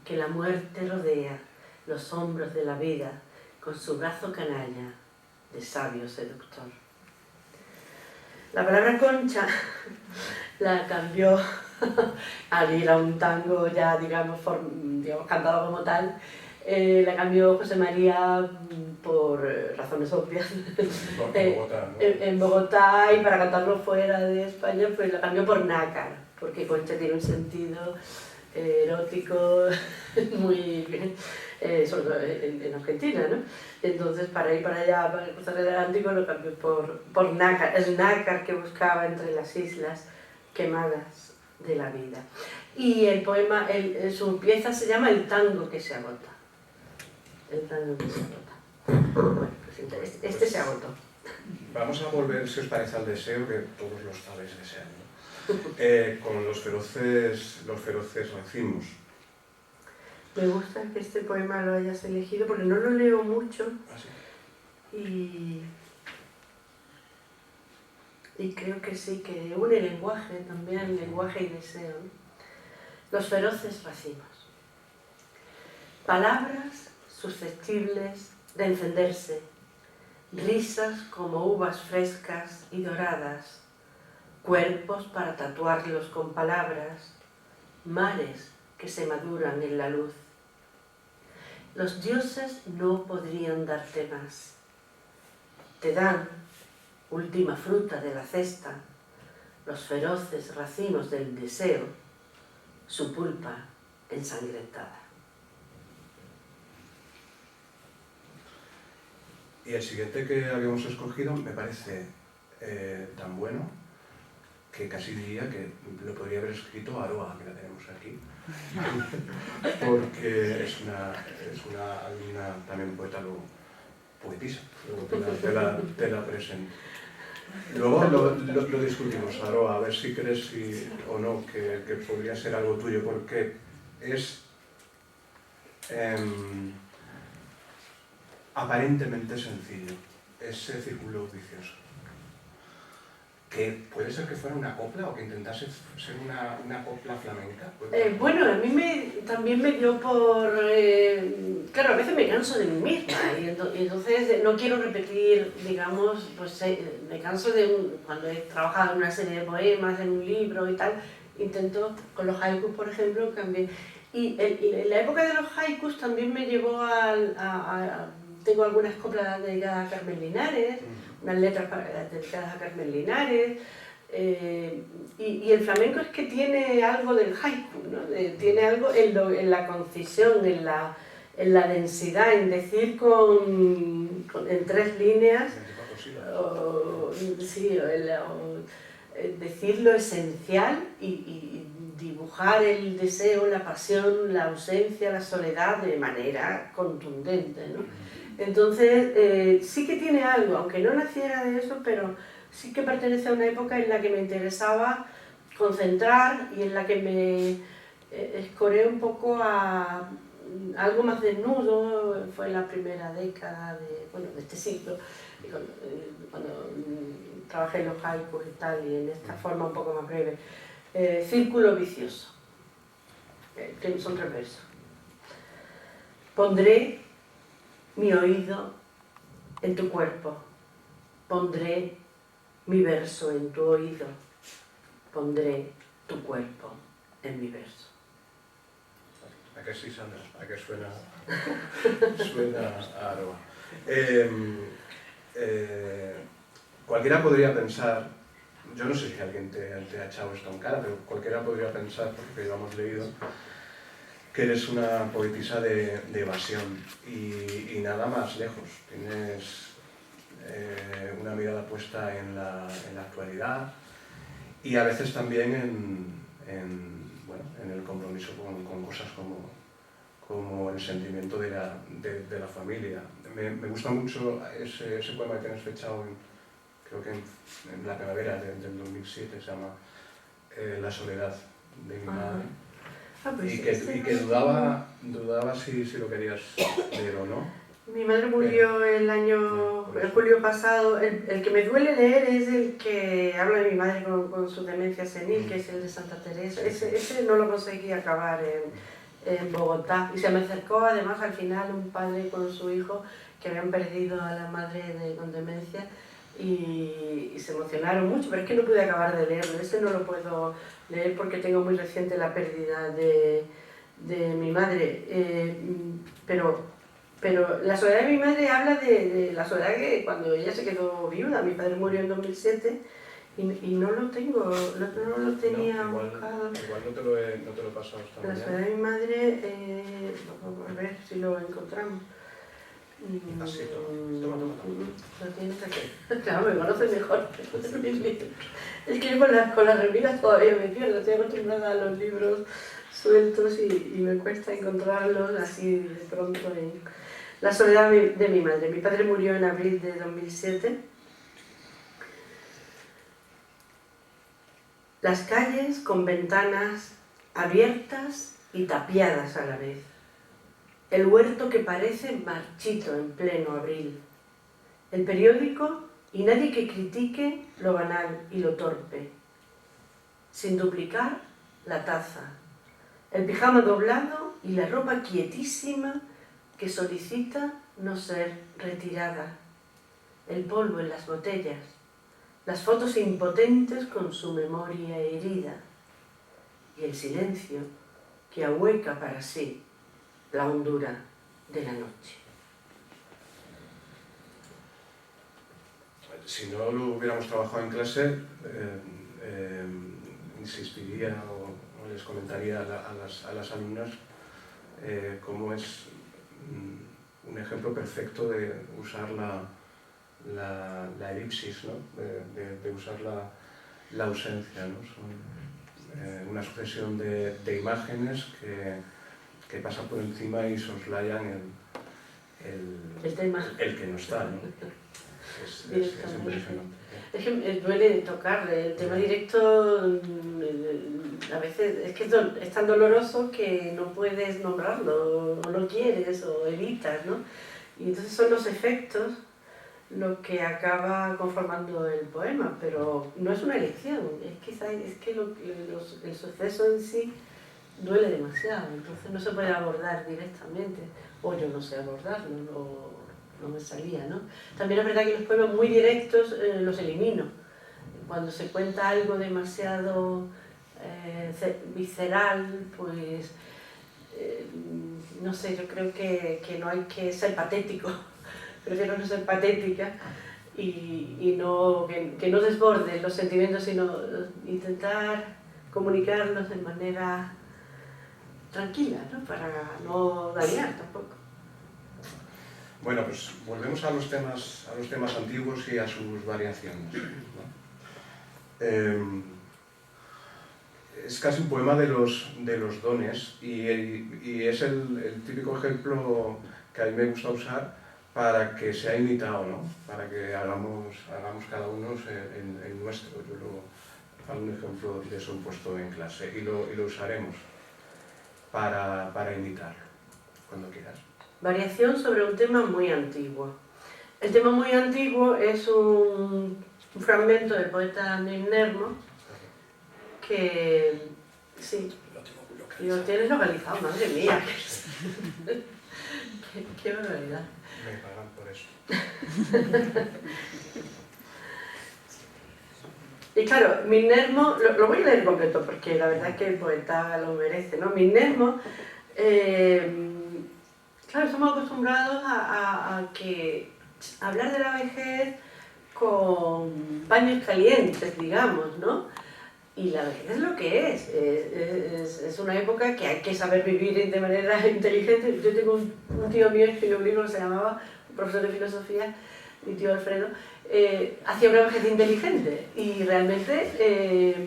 Que la muerte rodea los hombros de la vida con su brazo canalla de sabio seductor. La palabra concha la cambió al ir a un tango ya, digamos cantado como tal, la cambió José María por razones obvias en Bogotá, y para cantarlo fuera de España pues la cambió por nácar, porque concha tiene un sentido erótico muy bien, sobre todo en Argentina, ¿no? Entonces para ir para allá, para cruzar el Atlántico, lo cambió por nácar, el nácar que buscaba entre las islas quemadas de la vida. Y el poema, su pieza se llama El tango que se agota. El tango que se agota. Bueno, pues este se agotó. Vamos a volver, si os parece, al deseo, que todos lo estabais deseando, con los feroces racimos. Me gusta que este poema lo hayas elegido porque no lo leo mucho. ¿Ah, sí? Y creo que sí, que une lenguaje también, lenguaje y deseo. Los feroces racimos. Palabras susceptibles de encenderse, risas como uvas frescas y doradas, cuerpos para tatuarlos con palabras, mares que se maduran en la luz. Los dioses no podrían darte más. Te dan, última fruta de la cesta, los feroces racimos del deseo, su pulpa ensangrentada. Y el siguiente que habíamos escogido me parece tan bueno que casi diría que lo podría haber escrito Aroa, que la tenemos aquí, porque es una alumna, también poeta, poetisa, luego te la presento. Luego lo discutimos, Aroa, a ver si crees o no que podría ser algo tuyo, porque es aparentemente sencillo, ese círculo vicioso. Que puede ser que fuera una copla o que intentase ser una copla flamenca. Bueno, a mí también me dio por... claro, a veces me canso de mí misma y entonces no quiero repetir, digamos, pues me canso cuando he trabajado en una serie de poemas, en un libro y tal, intento con los haikus, por ejemplo, cambiar. Y la época de los haikus también me llevó tengo algunas coplas dedicadas a Carmen Linares, unas letras dedicadas a Carmen Linares, y el flamenco es que tiene algo del haiku, ¿no? Tiene algo en la concisión, en la densidad, en decir en 3 líneas, decir lo esencial y dibujar el deseo, la pasión, la ausencia, la soledad de manera contundente, ¿no? Entonces, sí que tiene algo, aunque no naciera de eso, pero sí que pertenece a una época en la que me interesaba concentrar y en la que me escoré un poco a algo más desnudo. Fue la primera década de este siglo, cuando trabajé en los haikus y tal, y en esta forma un poco más breve. Círculo vicioso, que son 3 versos. Pondré mi oído en tu cuerpo, pondré mi verso en tu oído, pondré tu cuerpo en mi verso. ¿A qué sí, Sandra? ¿A qué suena a Aroa? Cualquiera podría pensar, yo no sé si alguien te ha echado esto en cara, pero cualquiera podría pensar, porque lo hemos leído, que eres una poetisa de evasión y nada más lejos. Tienes una mirada puesta en la actualidad y a veces también en el compromiso con cosas como el sentimiento de la familia. Me gusta mucho ese poema que tienes fechado, creo que en la primavera del 2007, se llama La soledad de mi madre. Pues y que dudaba si lo querías leer o no. Mi madre murió el julio pasado. El que me duele leer es el que habla de mi madre con su demencia senil, que es el de Santa Teresa. Ese no lo conseguí acabar en Bogotá. Y se me acercó además al final un padre con su hijo que habían perdido a la madre con demencia y se emocionaron mucho, pero es que no pude acabar de leerlo. Ese no lo puedo leer porque tengo muy reciente la pérdida de mi madre. Pero la soledad de mi madre habla de la soledad que cuando ella se quedó viuda. Mi padre murió en 2007 y no lo tengo, no lo tenía buscado. Igual no te lo he pasado esta mañana. La soledad de mi madre, vamos a ver si lo encontramos. Así, toma. Lo tienes aquí. Claro, me conoces mejor. Es que con las revistas todavía me pierdo. Estoy acostumbrada a los libros sueltos y me cuesta encontrarlos así de pronto. La soledad de mi madre. Mi padre murió en abril de 2007. Las calles con ventanas abiertas y tapiadas a la vez. El huerto que parece marchito en pleno abril. El periódico y nadie que critique lo banal y lo torpe. Sin duplicar, la taza. El pijama doblado y la ropa quietísima que solicita no ser retirada. El polvo en las botellas. Las fotos impotentes con su memoria herida. Y el silencio que ahueca para sí la hondura de la noche. Si no lo hubiéramos trabajado en clase, insistiría o les comentaría a las alumnas cómo es un ejemplo perfecto de usar la elipsis, ¿no? de usar la ausencia, ¿no? Son una sucesión de imágenes que pasan por encima y soslayan el que no está, ¿no? Es directamente. impresionante. Es que duele tocarle, el tema directo a veces es que es tan doloroso que no puedes nombrarlo, o no quieres, o evitas, ¿no? Y entonces son los efectos lo que acaba conformando el poema, pero no es una elección, es que el suceso en sí duele demasiado, entonces no se puede abordar directamente, o yo no sé abordarlo, no me salía, ¿no? También es verdad que los poemas muy directos los elimino. Cuando se cuenta algo demasiado visceral, pues no sé, yo creo que no hay que ser patético. Prefiero no ser patética y no, que no desborde los sentimientos, sino intentar comunicarlos de manera tranquila, ¿no? Para no dañar tampoco. Bueno, pues volvemos a los temas antiguos y a sus variaciones, ¿no? Es casi un poema de los dones y es el típico ejemplo que a mí me gusta usar para que sea imitado, ¿no? Para que hagamos cada uno el nuestro. Yo un ejemplo de eso he puesto en clase y lo usaremos para imitarlo, cuando quieras. Variación sobre un tema muy antiguo. El tema muy antiguo es un fragmento del poeta Nimnermo que, sí, lo tienes localizado, madre mía, qué barbaridad. Me pagan por eso. Y claro, Nimnermo, lo voy a leer completo porque la verdad es que el poeta lo merece, ¿no? Nimnermo, claro, estamos acostumbrados a que hablar de la vejez con paños calientes, digamos, ¿no? Y la vejez es lo que es una época que hay que saber vivir de manera inteligente. Yo tengo un tío mío que escribió un libro que se llamaba, un profesor de filosofía, mi tío Alfredo, hacía una vejez inteligente y realmente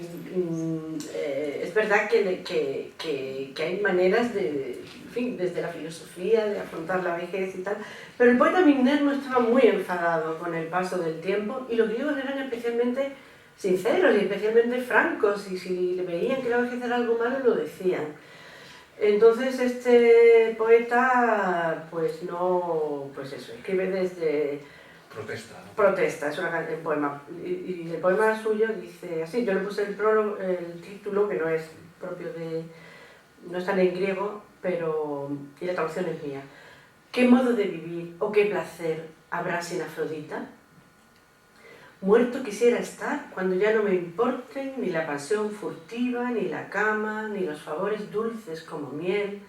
es verdad que hay maneras de, en fin, desde la filosofía, de afrontar la vejez y tal, pero el poeta Nimnermo estaba muy enfadado con el paso del tiempo y los griegos eran especialmente sinceros y especialmente francos, y si le veían que la vejez era algo malo lo decían. Entonces este poeta pues no, pues eso, escribe desde protesta, ¿no? Protesta, es un poema, y el poema suyo dice así, yo le puse el prólogo, el título que no es propio de, no está en griego, pero y la traducción es mía. ¿Qué modo de vivir o qué placer habrá sin Afrodita? Muerto quisiera estar cuando ya no me importen ni la pasión furtiva, ni la cama, ni los favores dulces como miel,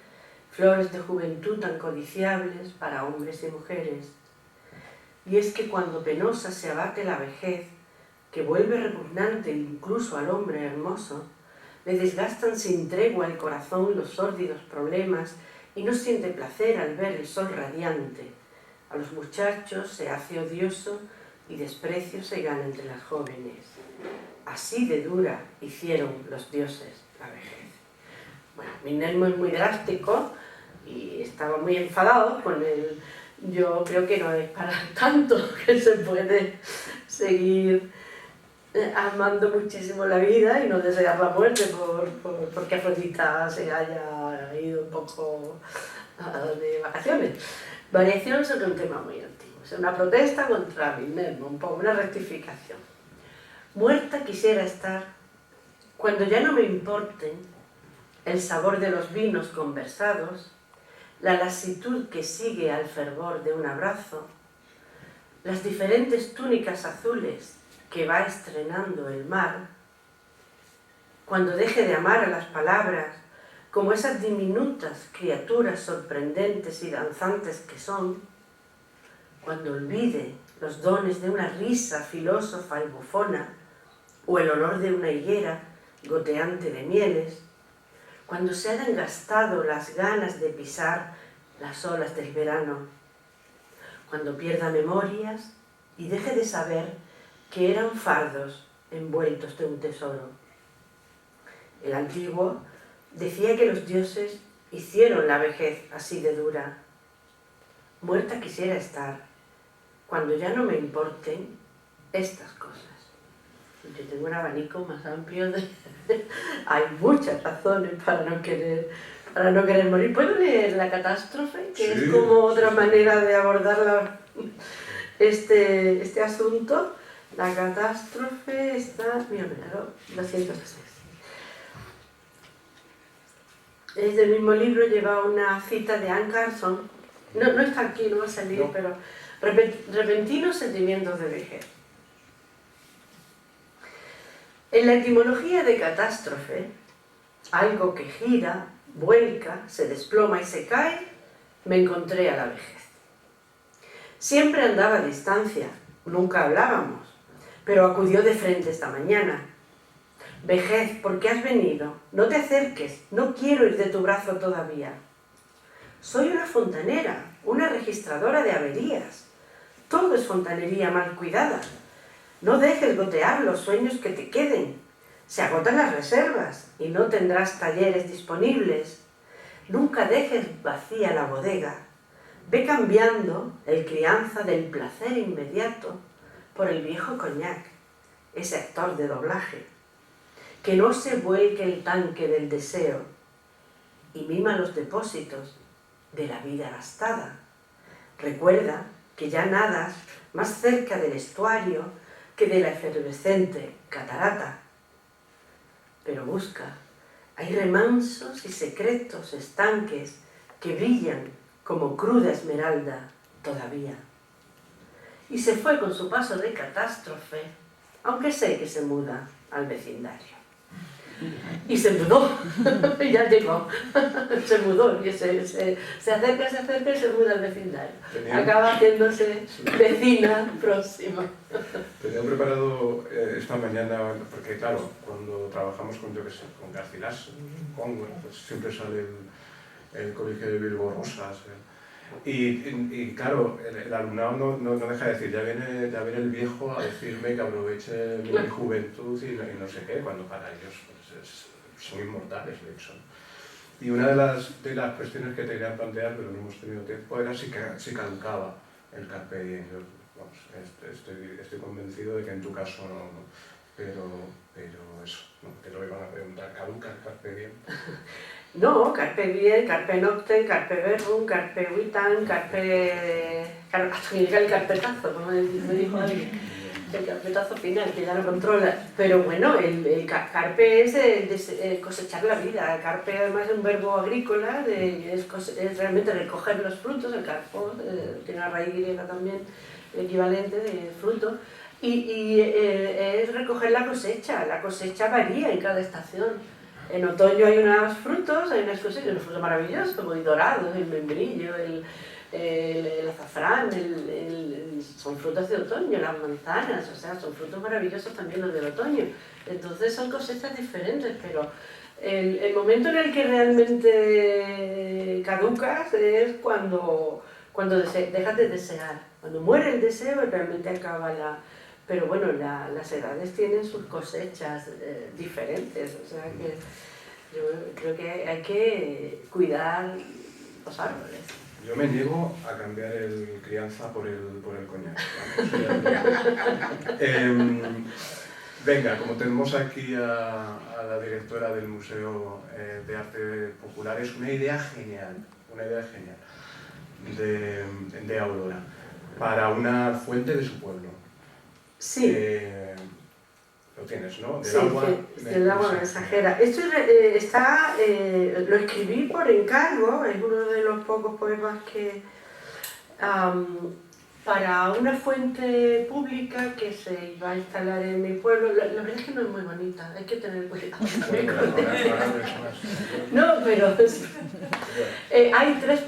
flores de juventud tan codiciables para hombres y mujeres. Y es que cuando penosa se abate la vejez, que vuelve repugnante incluso al hombre hermoso, le desgastan sin tregua el corazón los sórdidos problemas y no siente placer al ver el sol radiante. A los muchachos se hace odioso y desprecio se gana entre las jóvenes. Así de dura hicieron los dioses la vejez. Bueno, Nimnermo es muy drástico y estaba muy enfadado con él. Yo creo que no es para tanto, que se puede seguir amando muchísimo la vida y no desear la muerte porque Afrodita se haya ido un poco de vacaciones. Variación sobre un tema muy antiguo. Es una protesta contra Nimnermo, un poco una rectificación. Muerta quisiera estar cuando ya no me importen el sabor de los vinos conversados, la lasitud que sigue al fervor de un abrazo, las diferentes túnicas azules que va estrenando el mar, cuando deje de amar a las palabras como esas diminutas criaturas sorprendentes y danzantes que son, cuando olvide los dones de una risa filósofa y bufona o el olor de una higuera goteante de mieles, cuando se hayan gastado las ganas de pisar las olas del verano, cuando pierda memorias y deje de saber que eran fardos envueltos de un tesoro. El antiguo decía que los dioses hicieron la vejez así de dura. Muerta quisiera estar cuando ya no me importen estas cosas. Yo tengo un abanico más amplio de... Hay muchas razones para no querer morir. ¿Puedo leer La catástrofe? Que sí, es como otra manera de abordar este asunto. La catástrofe está... Mira, 206. Es del mismo libro, lleva una cita de Anne Carson. No está aquí, no va a salir, no. Pero... Repentinos sentimientos de vejez. En la etimología de catástrofe, algo que gira, vuelca, se desploma y se cae, me encontré a la vejez. Siempre andaba a distancia, nunca hablábamos, pero acudió de frente esta mañana. Vejez, ¿por qué has venido? No te acerques, no quiero ir de tu brazo todavía. Soy una fontanera, una registradora de averías. Todo es fontanería mal cuidada. No dejes gotear los sueños que te queden. Se agotan las reservas y no tendrás talleres disponibles. Nunca dejes vacía la bodega. Ve cambiando el crianza del placer inmediato por el viejo coñac, ese actor de doblaje. Que no se vuelque el tanque del deseo y mima los depósitos de la vida gastada. Recuerda que ya nadas más cerca del estuario que de la efervescente catarata. Pero busca, hay remansos y secretos estanques que brillan como cruda esmeralda todavía. Y se fue con su paso de catástrofe, aunque sé que se muda al vecindario. Y se mudó, ya llegó, se mudó, y se acerca y se muda al vecindario. Acaba haciéndose vecina próxima. Tenía preparado esta mañana, porque claro, cuando trabajamos con, yo qué sé, con Garcilaso, con pues siempre sale el colegio de Bilbo Rosas. Y claro, el alumnado no deja de decir, ya viene el viejo a decirme que aproveche mi juventud y no sé qué, cuando para ellos pues, son inmortales, de hecho. Y una de las cuestiones que te quería plantear, pero no hemos tenido tiempo, era si caducaba el Carpe Diem. Yo, vamos, estoy convencido de que en tu caso no, pero eso, no, te lo iban a preguntar, ¿caduca el Carpe Diem? No, Carpe Diem, Carpe Noctem, Carpe Verbum, Carpe Vitam, hasta que llega el carpetazo, como me dijo alguien, el carpetazo final, que ya lo controla. Pero bueno, el carpe es cosechar la vida. Carpe además es un verbo agrícola, es realmente recoger los frutos, el carpo, tiene una raíz griega también equivalente de fruto, y es recoger la cosecha varía en cada estación. En otoño hay unos frutos maravillosos, muy dorados, el membrillo, el azafrán, son frutos de otoño, las manzanas, o sea, son frutos maravillosos también los del otoño. Entonces son cosechas diferentes, pero el momento en el que realmente caducas es cuando dejas de desear. Cuando muere el deseo, realmente acaba la... Pero bueno, las edades tienen sus cosechas diferentes, o sea que yo creo que hay que cuidar los árboles. Yo me niego a cambiar el crianza por el coñac. Venga, como tenemos aquí a la directora del Museo de Arte Popular, es una idea genial de Aurora para una fuente de su pueblo. Sí. Lo tienes, ¿no? Del agua mensajera. Esto lo escribí por encargo, es uno de los pocos poemas que... para una fuente pública que se iba a instalar en mi pueblo. La verdad es que no es muy bonita, hay que tener cuidado. No, pero hay tres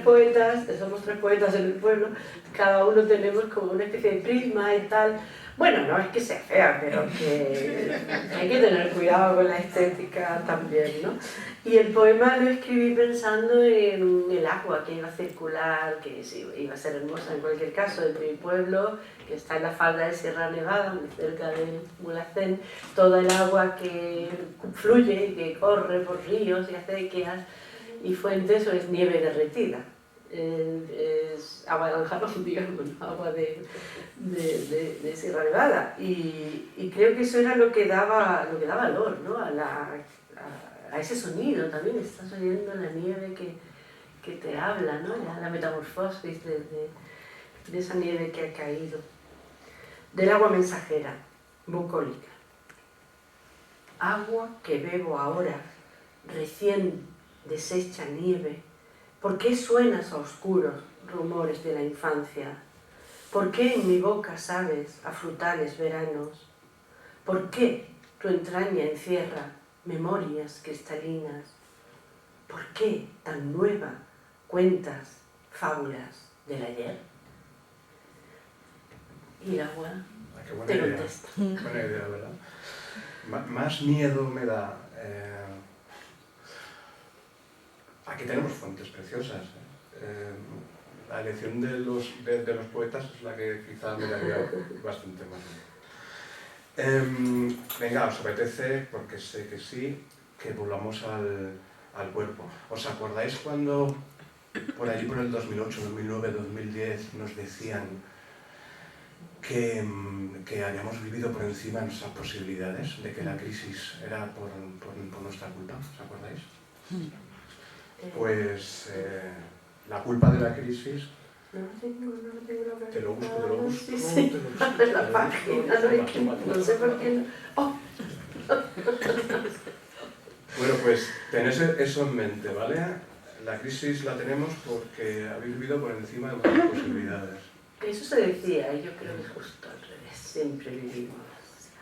poetas, somos tres poetas en el pueblo, cada uno tenemos como una especie de prisma y tal. Bueno, no es que sea fea, pero que hay que tener cuidado con la estética también, ¿no? Y el poema lo escribí pensando en el agua que iba a circular, que iba a ser hermosa en cualquier caso, de mi pueblo, que está en la falda de Sierra Nevada, muy cerca de Mulhacén, toda el agua que fluye y que corre por ríos y acequias y fuentes, o es nieve derretida. es agua de Lanjarón, digamos, ¿no? Agua de Sierra Nevada. Y creo que eso era lo que daba valor, ¿no? a ese sonido también. Estás oyendo la nieve que te habla, ¿no? La metamorfosis de esa nieve que ha caído. Del agua mensajera, bucólica. Agua que bebo ahora, recién deshecha nieve. ¿Por qué suenas a oscuros rumores de la infancia? ¿Por qué en mi boca sabes a frutales veranos? ¿Por qué tu entraña encierra memorias cristalinas? ¿Por qué tan nueva cuentas fábulas del ayer? Y el agua te contesta. Buena idea, ¿verdad? Más miedo me da. Aquí tenemos fuentes preciosas. La elección de los poetas es la que quizá me daría bastante más. Venga, os apetece, porque sé que sí, que volvamos al cuerpo. ¿Os acordáis cuando por allí por el 2008, 2009, 2010 nos decían que habíamos vivido por encima de nuestras posibilidades, de que la crisis era por nuestra culpa? ¿Os acordáis? Pues la culpa de la crisis... No lo tengo te lo busco. Sí, sí. En la página, no sé por qué no. ¡Oh! Bueno, pues tened eso en mente, ¿vale? La crisis la tenemos porque habéis vivido por encima de nuestras posibilidades. Eso se decía, y yo creo que es justo al revés. Siempre vivimos.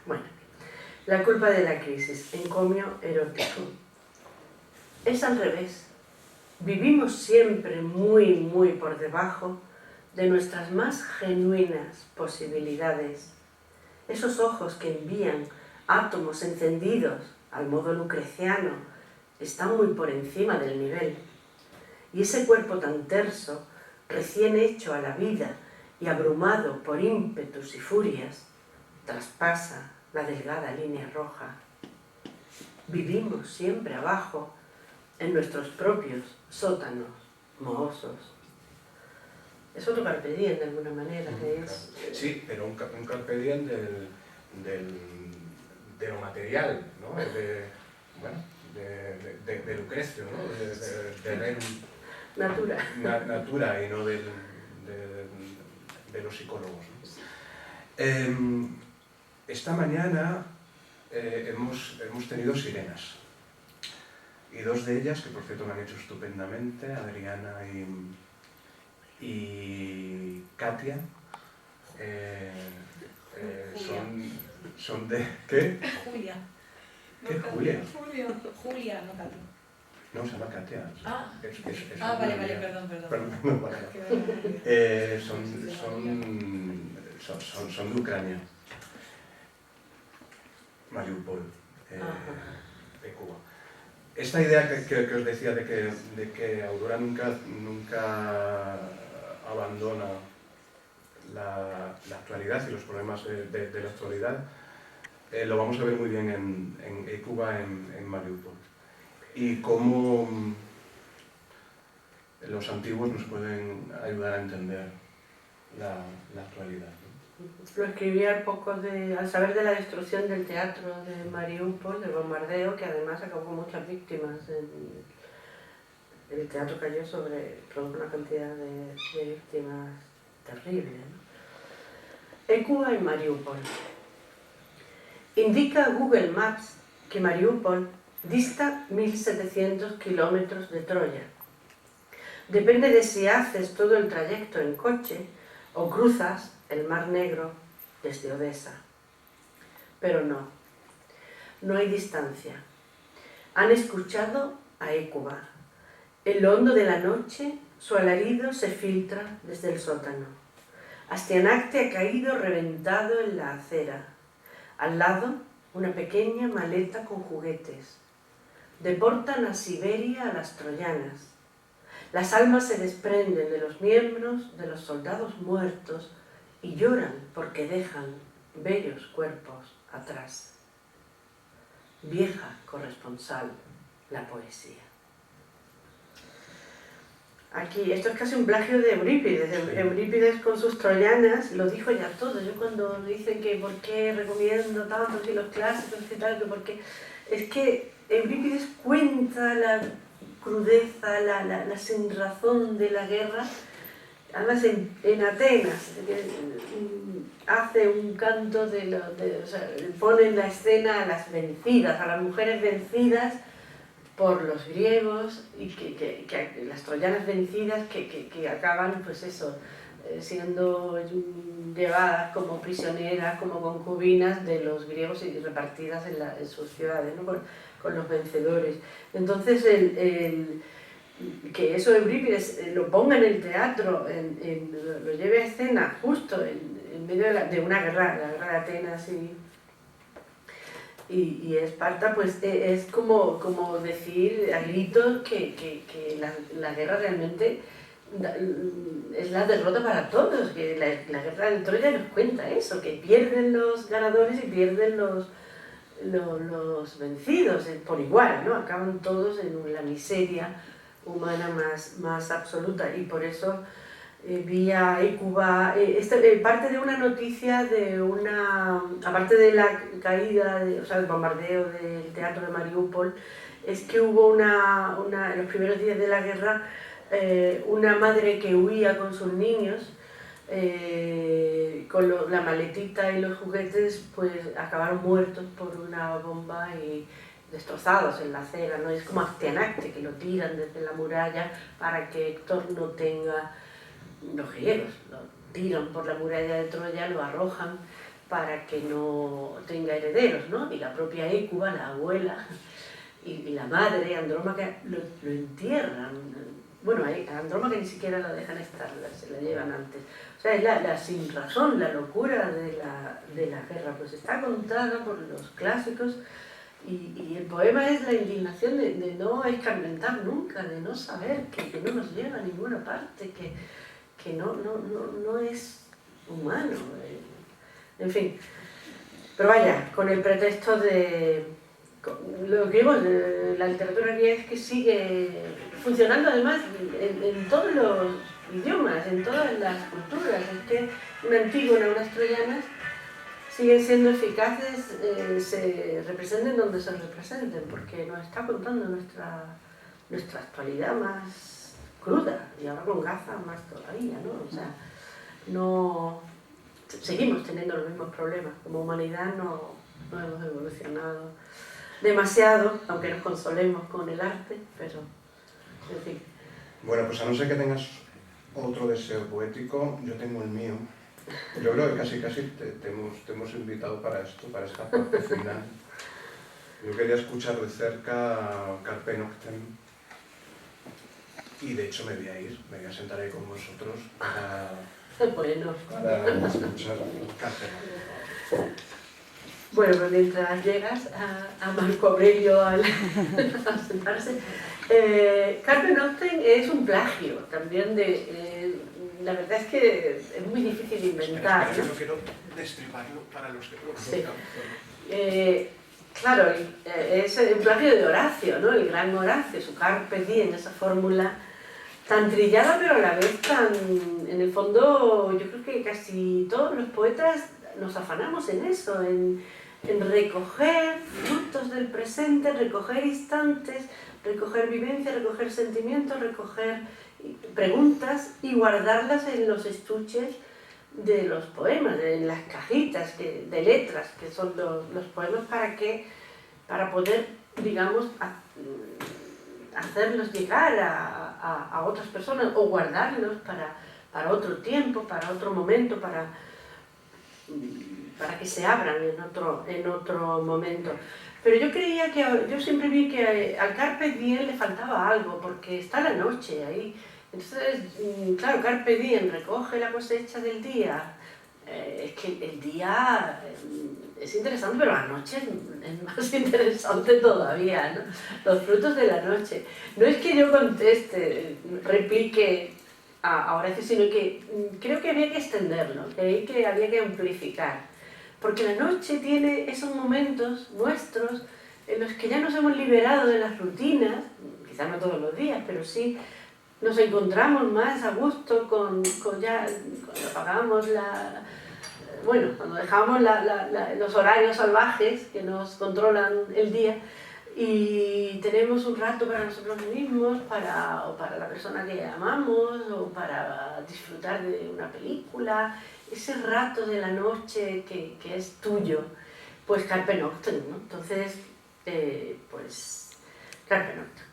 Bueno, la culpa de la crisis, encomio erótico. Es al revés. Vivimos siempre muy, muy por debajo de nuestras más genuinas posibilidades. Esos ojos que envían átomos encendidos al modo lucreciano están muy por encima del nivel. Y ese cuerpo tan terso, recién hecho a la vida y abrumado por ímpetus y furias, traspasa la delgada línea roja. Vivimos siempre abajo, en nuestros propios sótanos mohosos. Es otro carpe diem, de alguna manera, que es... Sí, pero un carpe diem de lo material, ¿no? De Lucrecio, ¿no? De natura y no de los psicólogos, ¿no? Esta mañana hemos tenido sirenas. Y dos de ellas, que por cierto me han hecho estupendamente, Adriana y Katia, son de... ¿Qué? Julia. ¿Qué No, Julia? Julia, no Katia. No, se llama Katia. Vale, perdón. Son de Ucrania. Mariupol, de Cuba. Esta idea que os decía de que Aurora nunca abandona la actualidad y los problemas de la actualidad, lo vamos a ver muy bien en Cuba, en Mariupol. Y cómo los antiguos nos pueden ayudar a entender la actualidad, ¿no? Lo escribí al saber de la destrucción del teatro de Mariupol, del bombardeo, que además acabó con muchas víctimas. El teatro cayó produjo una cantidad de víctimas terribles, ¿no? Cuba y Mariupol. Indica Google Maps que Mariupol dista 1700 kilómetros de Troya. Depende de si haces todo el trayecto en coche o cruzas el Mar Negro desde Odessa. Pero no hay distancia. Han escuchado a Écuba. En lo hondo de la noche, su alarido se filtra desde el sótano. Astianacte ha caído reventado en la acera. Al lado, una pequeña maleta con juguetes. Deportan a Siberia a las troyanas. Las almas se desprenden de los miembros de los soldados muertos y lloran porque dejan bellos cuerpos atrás. Vieja corresponsal, la poesía. aquí, esto es casi un plagio de Eurípides. Eurípides con sus troyanas lo dijo ya todo. Yo cuando dicen que por qué recomiendo tanto si los clásicos y tal, que porque es que Eurípides cuenta la crudeza, la sinrazón de la guerra, además en Atenas, hace un canto o sea, pone en la escena a las vencidas, a las mujeres vencidas por los griegos y que las troyanas vencidas que acaban, pues eso, siendo llevadas como prisioneras, como concubinas de los griegos y repartidas en sus ciudades, ¿no? con los vencedores. Entonces, que eso Eurípides lo ponga en el teatro, lo lleve a escena justo en medio de una guerra, la guerra de Atenas y Esparta, pues es como decir a gritos que la guerra realmente es la derrota para todos, que la guerra de Troya nos cuenta eso, que pierden los ganadores y pierden los vencidos por igual, ¿no? Acaban todos en la miseria humana más absoluta, y por eso vi a Hécuba, parte de una noticia aparte de la caída, o sea, el bombardeo del teatro de Mariupol, es que hubo en los primeros días de la guerra, una madre que huía con sus niños, con la maletita y los juguetes, pues acabaron muertos por una bomba y destrozados en la acera, ¿no? Es como Acteanacte, que lo tiran desde la muralla para que Héctor no tenga, los griegos lo tiran por la muralla de Troya, lo arrojan para que no tenga herederos, ¿no? Y la propia Hécuba, la abuela, y la madre, Andrómaca, lo entierran. Bueno, a Andrómaca ni siquiera la dejan estar, se la llevan antes. O sea, es la sinrazón, la locura de la guerra, pues está contada por los clásicos, y el poema es la indignación de no escarmentar nunca, de no saber, que no nos lleva a ninguna parte, que no es humano. En fin, pero vaya, con el pretexto de los griegos, la literatura griega es que sigue funcionando además en todos los idiomas, en todas las culturas. Es que una Antígona, unas troyanas siguen siendo eficaces, se representen donde se representen, porque nos está contando nuestra actualidad más cruda, y ahora con Gaza más todavía, ¿no? O sea, seguimos teniendo los mismos problemas. Como humanidad no hemos evolucionado demasiado, aunque nos consolemos con el arte, pero en fin. Bueno, pues a no ser que tengas otro deseo poético, yo tengo el mío. Yo creo que casi te hemos invitado para esto, para esta parte final. Yo quería escuchar de cerca Carpe Noctem, y de hecho me voy a sentar ahí con vosotros para escuchar Carpe Noctem. Bueno, pues mientras llegas a Marco Aurelio a sentarse, Carpe Noctem es un plagio también la verdad es que es muy difícil de inventar. Espera, ¿no? Yo quiero destriparlo para los que lo conozcan. Sí. Claro, es un plagio de Horacio, ¿no? El gran Horacio, su Carpe Diem, esa fórmula tan trillada, pero a la vez en el fondo, yo creo que casi todos los poetas nos afanamos en eso, en recoger frutos del presente, recoger instantes, recoger vivencias, recoger sentimientos, recoger preguntas y guardarlas en los estuches de los poemas, en las cajitas de letras, que son los poemas, para poder, digamos, hacerlos llegar a otras personas, o guardarlos para otro tiempo, para otro momento, para que se abran en otro momento. Pero yo siempre vi que al Carpe Diem le faltaba algo, porque está la noche ahí. Entonces, claro, Carpe Diem recoge la cosecha del día. Es que el día es interesante, pero la noche es más interesante todavía, ¿no? Los frutos de la noche. No es que yo conteste, replique a Horacio, sino que creo que había que extenderlo, que había que amplificar. Porque la noche tiene esos momentos nuestros en los que ya nos hemos liberado de las rutinas, quizás no todos los días, pero sí nos encontramos más a gusto cuando apagamos cuando dejamos los horarios salvajes que nos controlan el día y tenemos un rato para nosotros mismos, o para la persona que amamos, o para disfrutar de una película, ese rato de la noche que es tuyo, pues carpe noctem, ¿no? Entonces, pues carpe noctem.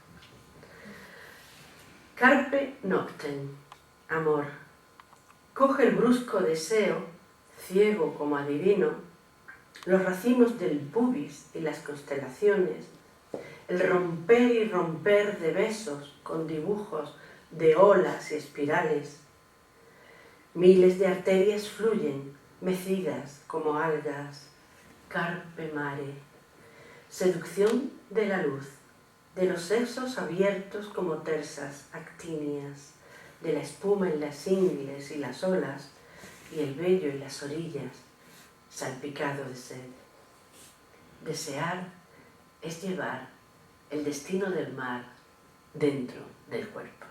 Carpe noctem, amor. Coge el brusco deseo, ciego como adivino, los racimos del pubis y las constelaciones, el romper y romper de besos con dibujos de olas y espirales. Miles de arterias fluyen, mecidas como algas, carpe mare. Seducción de la luz, de los sexos abiertos como tersas actíneas, de la espuma en las ingles y las olas, y el vello y las orillas, salpicado de sed. Desear es llevar el destino del mar dentro del cuerpo.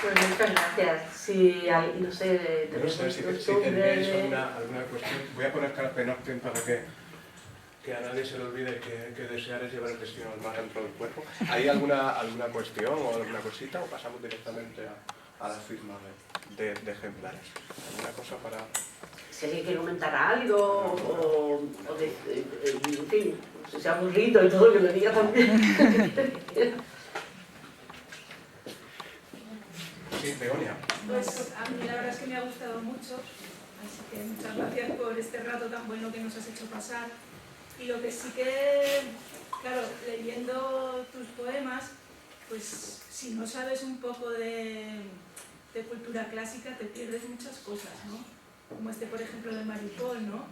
Pues muchas gracias. Si hay, no sé, No sé si tendréis alguna cuestión. Voy a poner carpe noctem para que a nadie se le olvide que desear es llevar el destino al mar dentro del cuerpo. ¿Hay alguna cuestión o alguna cosita o pasamos directamente a la firma de ejemplares? ¿Alguna cosa para...? Si alguien quiere comentar algo en fin, si se ha aburrido y todo, que lo diga también. Sí, Begoña. Pues a mí la verdad es que me ha gustado mucho, así que muchas gracias por este rato tan bueno que nos has hecho pasar. Y lo que sí que, claro, leyendo tus poemas, pues si no sabes un poco de cultura clásica te pierdes muchas cosas, ¿no? Como por ejemplo, de Maripol, ¿no?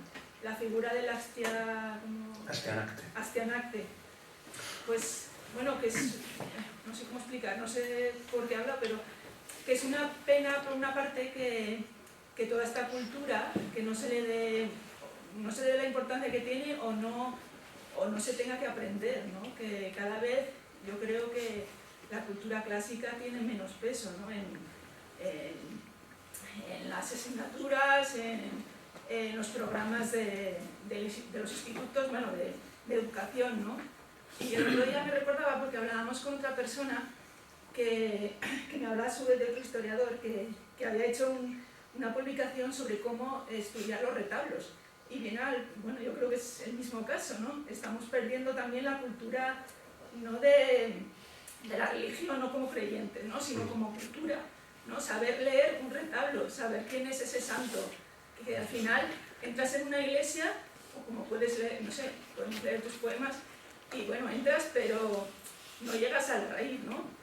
La figura del Astianacte. Pues, bueno, que es, no sé cómo explicar, no sé por qué habla, pero que es una pena, por una parte, que toda esta cultura, que no se le dé la importancia que tiene o no se tenga que aprender, ¿no? Que cada vez yo creo que la cultura clásica tiene menos peso, ¿no? En las asignaturas, en los programas de los institutos, bueno, de educación, ¿no? Y el otro día me recordaba, porque hablábamos con otra persona que me hablaba de otro historiador que había hecho una publicación sobre cómo estudiar los retablos. Y viene bueno, yo creo que es el mismo caso, ¿no? Estamos perdiendo también la cultura, no de la religión, no como creyentes, ¿no? Sino como cultura, ¿no? Saber leer un retablo, saber quién es ese santo, que al final entras en una iglesia, o como puedes leer, no sé, podemos leer tus poemas, y bueno, entras, pero no llegas a la raíz, ¿no?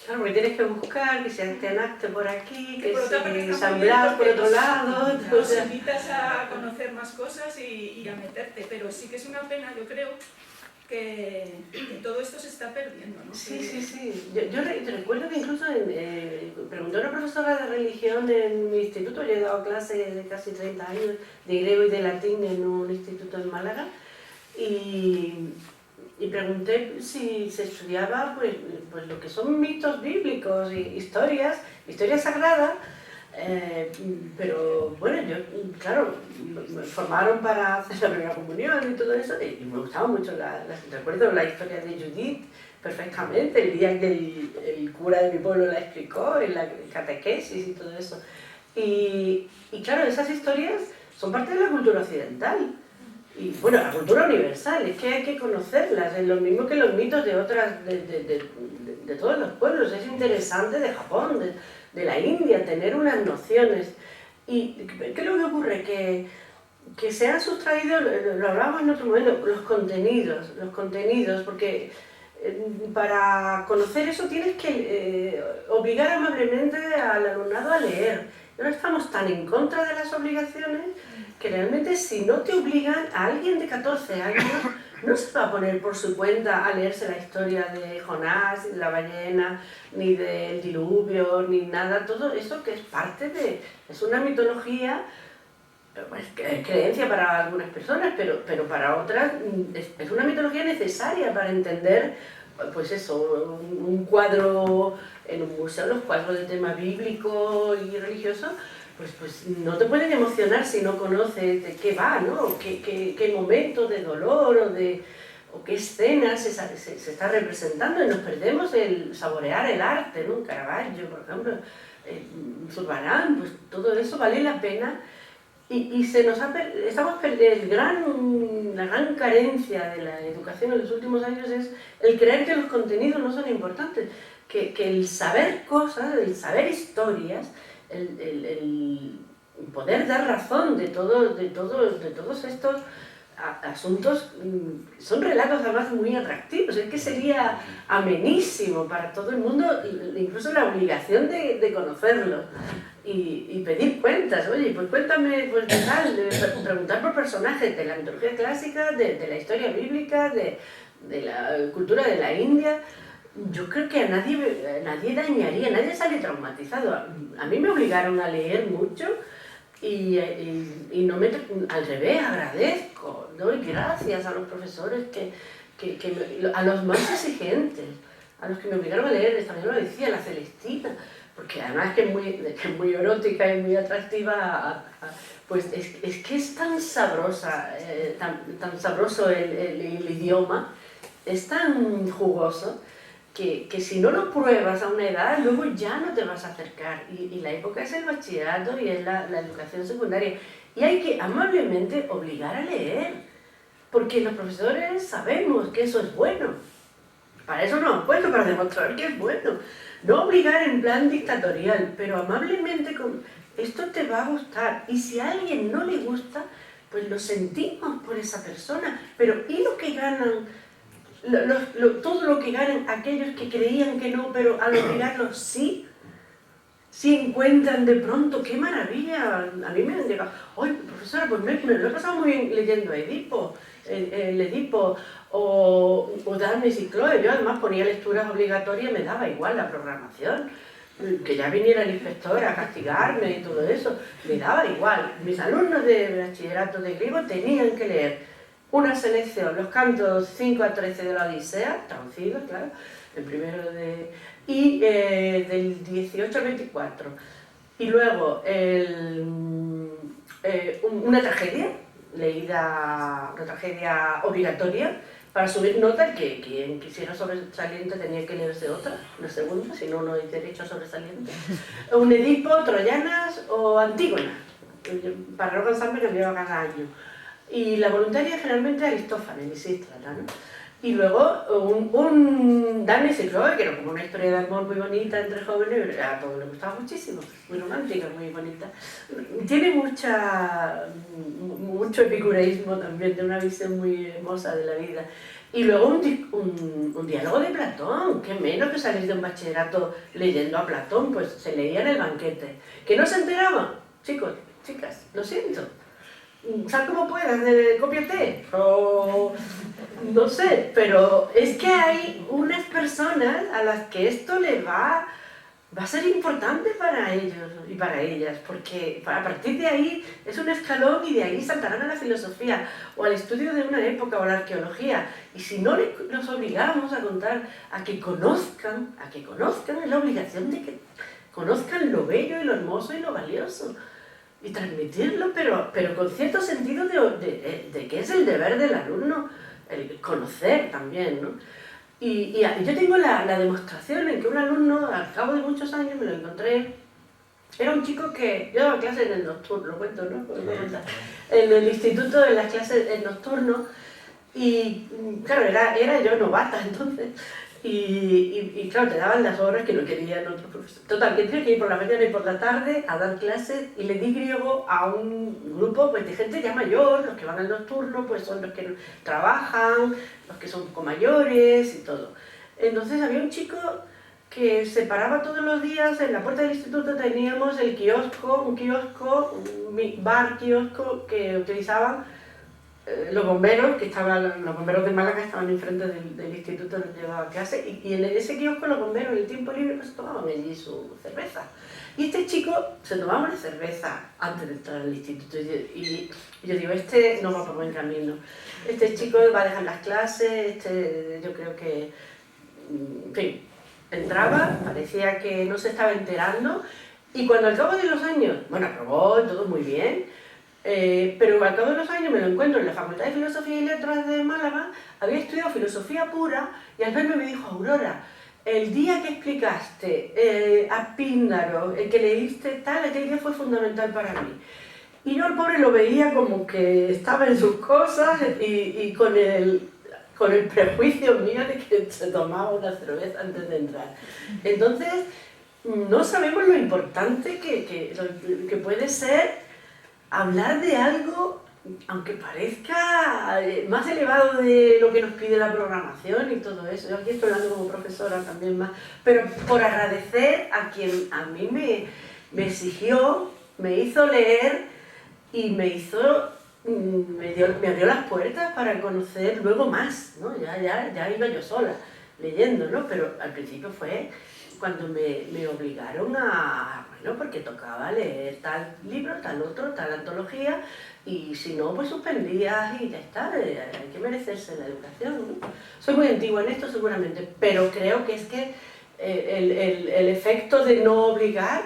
Claro, porque tienes que buscar que se Astianacte por aquí, que si San Blas por otro lado. Nos invitas a conocer más cosas y a meterte, pero sí que es una pena, yo creo, que todo esto se está perdiendo, ¿no? Sí. Yo recuerdo que incluso preguntó a una profesora de religión en mi instituto, yo he dado clases de casi 30 años de griego y de latín en un instituto en Málaga, y pregunté si se estudiaba pues lo que son mitos bíblicos, historias sagradas, pero bueno, claro, me formaron para hacer la primera comunión y todo eso, y me gustaba mucho, recuerdo la historia de Judith perfectamente, el día que el cura de mi pueblo la explicó, en la catequesis y todo eso. Y claro, esas historias son parte de la cultura occidental. Y bueno, la cultura universal, es que hay que conocerlas, es lo mismo que los mitos de todos los pueblos. Es interesante de Japón, de la India, tener unas nociones. ¿Y qué es lo que ocurre? Que se han sustraído, lo hablábamos en otro momento, los contenidos, porque para conocer eso tienes que obligar amablemente al alumnado a leer. No estamos tan en contra de las obligaciones que realmente si no te obligan a alguien de 14 años, no se va a poner por su cuenta a leerse la historia de Jonás, ni de la ballena, ni del diluvio, ni nada, todo eso que es parte de, es una mitología, pues, que es creencia para algunas personas, pero para otras es una mitología necesaria para entender, pues eso, un cuadro en un museo, los cuadros de tema bíblico y religioso, pues no te pueden emocionar si no conoces de qué va, ¿no? Qué momento de dolor o qué escena se está representando, y nos perdemos el saborear el arte, ¿no? Caravaggio, por ejemplo, Zurbarán, pues todo eso vale la pena. Y estamos perdiendo, la gran carencia de la educación en los últimos años es el creer que los contenidos no son importantes, que el saber cosas, el saber historias, el poder dar razón de todos estos asuntos, son relatos además muy atractivos, es que sería amenísimo para todo el mundo, incluso la obligación de conocerlos. Y pedir cuentas, oye, pues cuéntame, pues de tal, preguntar por personajes de la mitología clásica, de la historia bíblica, de la cultura de la India. Yo creo que a nadie dañaría, nadie sale traumatizado. A mí me obligaron a leer mucho y no al revés, agradezco, doy gracias a los profesores, a los más exigentes, a los que me obligaron a leer, también lo decía, la Celestina, porque además que es muy erótica y muy atractiva, pues es que es tan sabrosa, tan sabroso el idioma, es tan jugoso, que si no lo pruebas a una edad, luego ya no te vas a acercar. Y la época es el bachillerato y es la educación secundaria. Y hay que amablemente obligar a leer, porque los profesores sabemos que eso es bueno. Para eso nos han puesto, para demostrar que es bueno. No obligar en plan dictatorial, pero amablemente con esto te va a gustar. Y si a alguien no le gusta, pues lo sentimos por esa persona. Pero ¿y lo que ganan? Todo lo que ganan aquellos que creían que no, pero al obligarlos sí. Si encuentran de pronto, ¡qué maravilla! A mí me han llegado, ¡ay, profesora, pues me lo he pasado muy bien leyendo Edipo! El Edipo o Darmes y Chloe. Yo además ponía lecturas obligatorias, me daba igual la programación, que ya viniera el inspector a castigarme y todo eso, me daba igual. Mis alumnos de bachillerato de griego tenían que leer una selección, los cantos 5 a 13 de la Odisea, traducidos, claro, el primero y del 18 al 24. Y luego una tragedia, una tragedia obligatoria, para subir nota, que quien quisiera sobresaliente tenía que leerse otra, una segunda, si no, no hay derecho a sobresaliente. Un Edipo, Troyanas o Antígona. Para no cansarme cambiaba cada año. Y la voluntaria generalmente Aristófanes, Lisístrata, ¿no? Y luego un Darmes y Chloe, que era como una historia de amor muy bonita entre jóvenes, pero a todos les gustaba muchísimo, muy romántica, muy bonita. Tiene mucho epicureísmo también, de una visión muy hermosa de la vida. Y luego un diálogo de Platón, que menos que salir de un bachillerato leyendo a Platón, pues se leía en el banquete. ¿Que no se enteraban? Chicos, chicas, lo siento. Sal como puedas, cópiate, o no sé, pero es que hay unas personas a las que esto les va a ser importante para ellos y para ellas, porque a partir de ahí es un escalón y de ahí saltarán a la filosofía o al estudio de una época o a la arqueología. Y si no los obligamos a contar, a que conozcan, es la obligación de que conozcan lo bello y lo hermoso y lo valioso. Y transmitirlo, pero con cierto sentido de que es el deber del alumno, el conocer también, ¿no? Y yo tengo la demostración en que un alumno, al cabo de muchos años, me lo encontré, era un chico que, yo daba clases en el nocturno, lo cuento, ¿no? En el instituto, en las clases en nocturno, y claro, era yo novata entonces. Y claro, te daban las horas que no querían otros profesores. Total, que tenía que ir por la mañana y por la tarde a dar clases, y le di griego a un grupo pues, de gente ya mayor. Los que van al nocturno pues son los que trabajan, los que son un poco mayores y todo. Entonces había un chico que se paraba todos los días en la puerta del instituto. Teníamos un bar kiosco que utilizaban los bomberos, los bomberos de Málaga estaban enfrente del instituto donde llevaba clase, y en ese kiosco los bomberos en el tiempo libre pues tomaban allí su cerveza. Y este chico se tomaba una cerveza antes de entrar al instituto, y yo digo, este no va por buen camino, este chico va a dejar las clases, yo creo que, en fin, entraba, parecía que no se estaba enterando, y cuando al cabo de los años, bueno, aprobó todo muy bien, pero al cabo de los años me lo encuentro en la Facultad de Filosofía y Letras de Málaga, había estudiado filosofía pura, y al verme me dijo, Aurora, el día que explicaste a Píndaro, el que leíste tal, aquel día fue fundamental para mí. Y yo al pobre lo veía como que estaba en sus cosas y con el prejuicio mío de que se tomaba una cerveza antes de entrar. Entonces, no sabemos lo importante que puede ser hablar de algo, aunque parezca más elevado de lo que nos pide la programación y todo eso. Yo aquí estoy hablando como profesora también más, pero por agradecer a quien a mí me exigió, me hizo leer y me abrió las puertas para conocer luego más, ¿no? Ya iba yo sola leyendo, ¿no? Pero al principio fue cuando me obligaron bueno, porque tocaba leer tal libro, tal otro, tal antología, y si no, pues suspendías y ya está, hay que merecerse la educación, ¿no? Soy muy antigua en esto seguramente, pero creo que es que el efecto de no obligar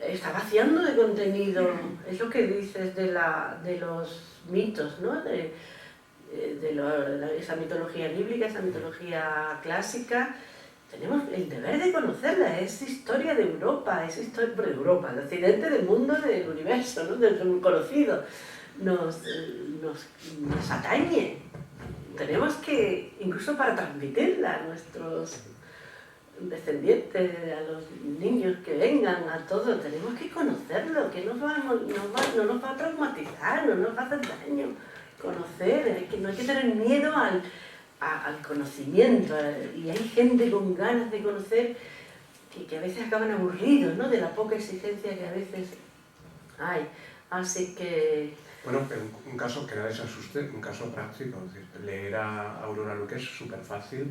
está vaciando de contenido, es lo que dices de los mitos, ¿no? De esa mitología bíblica, esa mitología clásica. Tenemos el deber de conocerla, es historia de Europa, es historia de Europa, de Occidente, del mundo, del universo, ¿no? Del conocido. Nos atañe. Tenemos que, incluso para transmitirla a nuestros descendientes, a los niños que vengan, a todos, tenemos que conocerlo, que no nos va a traumatizar, no nos va a hacer daño. Conocer, no hay que tener miedo al conocimiento, y hay gente con ganas de conocer que a veces acaban aburridos, ¿no? De la poca exigencia que a veces hay. Así que... Bueno, un caso que nadie se asuste, un caso práctico, es decir, leer a Aurora Luque es súper fácil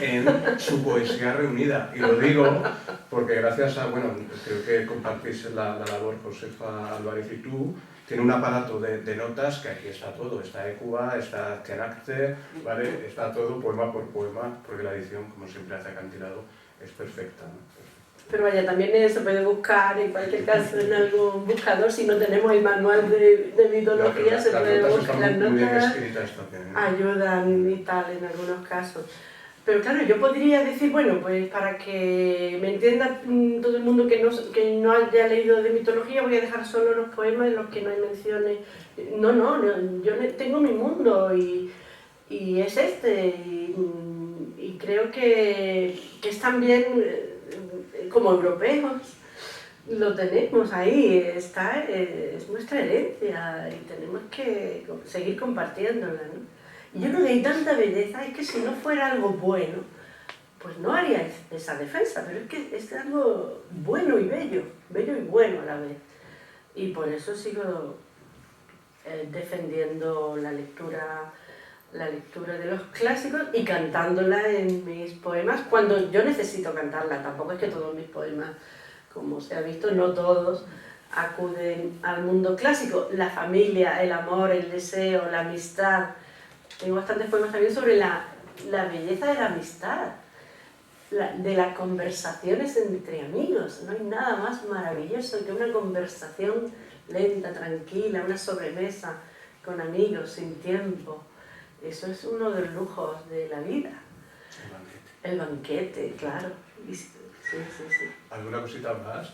en su poesía reunida, y lo digo porque gracias a, bueno, creo que compartís la labor Josefa Álvarez y tú, tiene un aparato de notas que aquí está todo, está ECUA, está Tenacte, ¿vale? Está todo poema por poema, porque la edición, como siempre hace acantilado, es perfecta, ¿no? Pero vaya, también se puede buscar en cualquier caso en algún buscador, si no tenemos el manual de mitología, se puede buscar las notas, ayudan y tal en algunos casos. Pero claro, yo podría decir, bueno, pues para que me entienda todo el mundo que no haya leído de mitología, voy a dejar solo los poemas en los que no hay menciones. No, yo tengo mi mundo y es este, y creo que es también, como europeos, lo tenemos ahí, es nuestra herencia y tenemos que seguir compartiéndola, ¿no? Y yo creo que hay tanta belleza, es que si no fuera algo bueno, pues no haría esa defensa, pero es que es algo bueno y bello y bueno a la vez. Y por eso sigo defendiendo la lectura de los clásicos y cantándola en mis poemas cuando yo necesito cantarla. Tampoco es que todos mis poemas, como se ha visto, no todos acuden al mundo clásico. La familia, el amor, el deseo, la amistad. Tengo bastantes poemas también sobre la belleza de la amistad, de las conversaciones entre amigos. No hay nada más maravilloso que una conversación lenta, tranquila, una sobremesa con amigos, sin tiempo. Eso es uno de los lujos de la vida. El banquete, claro. Sí. ¿Alguna cosita más?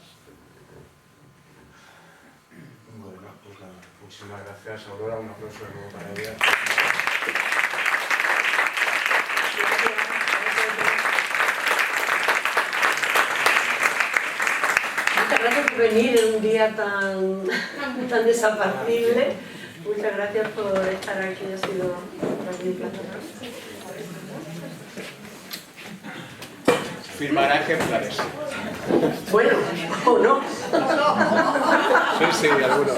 Bueno, pues nada, muchísimas gracias, Aurora, un aplauso de nuevo para ella. Muchas gracias por venir en un día tan desapacible. Muchas gracias por estar aquí, ha sido un placer. Firmará ejemplares. Bueno, o no. Sí, alguno.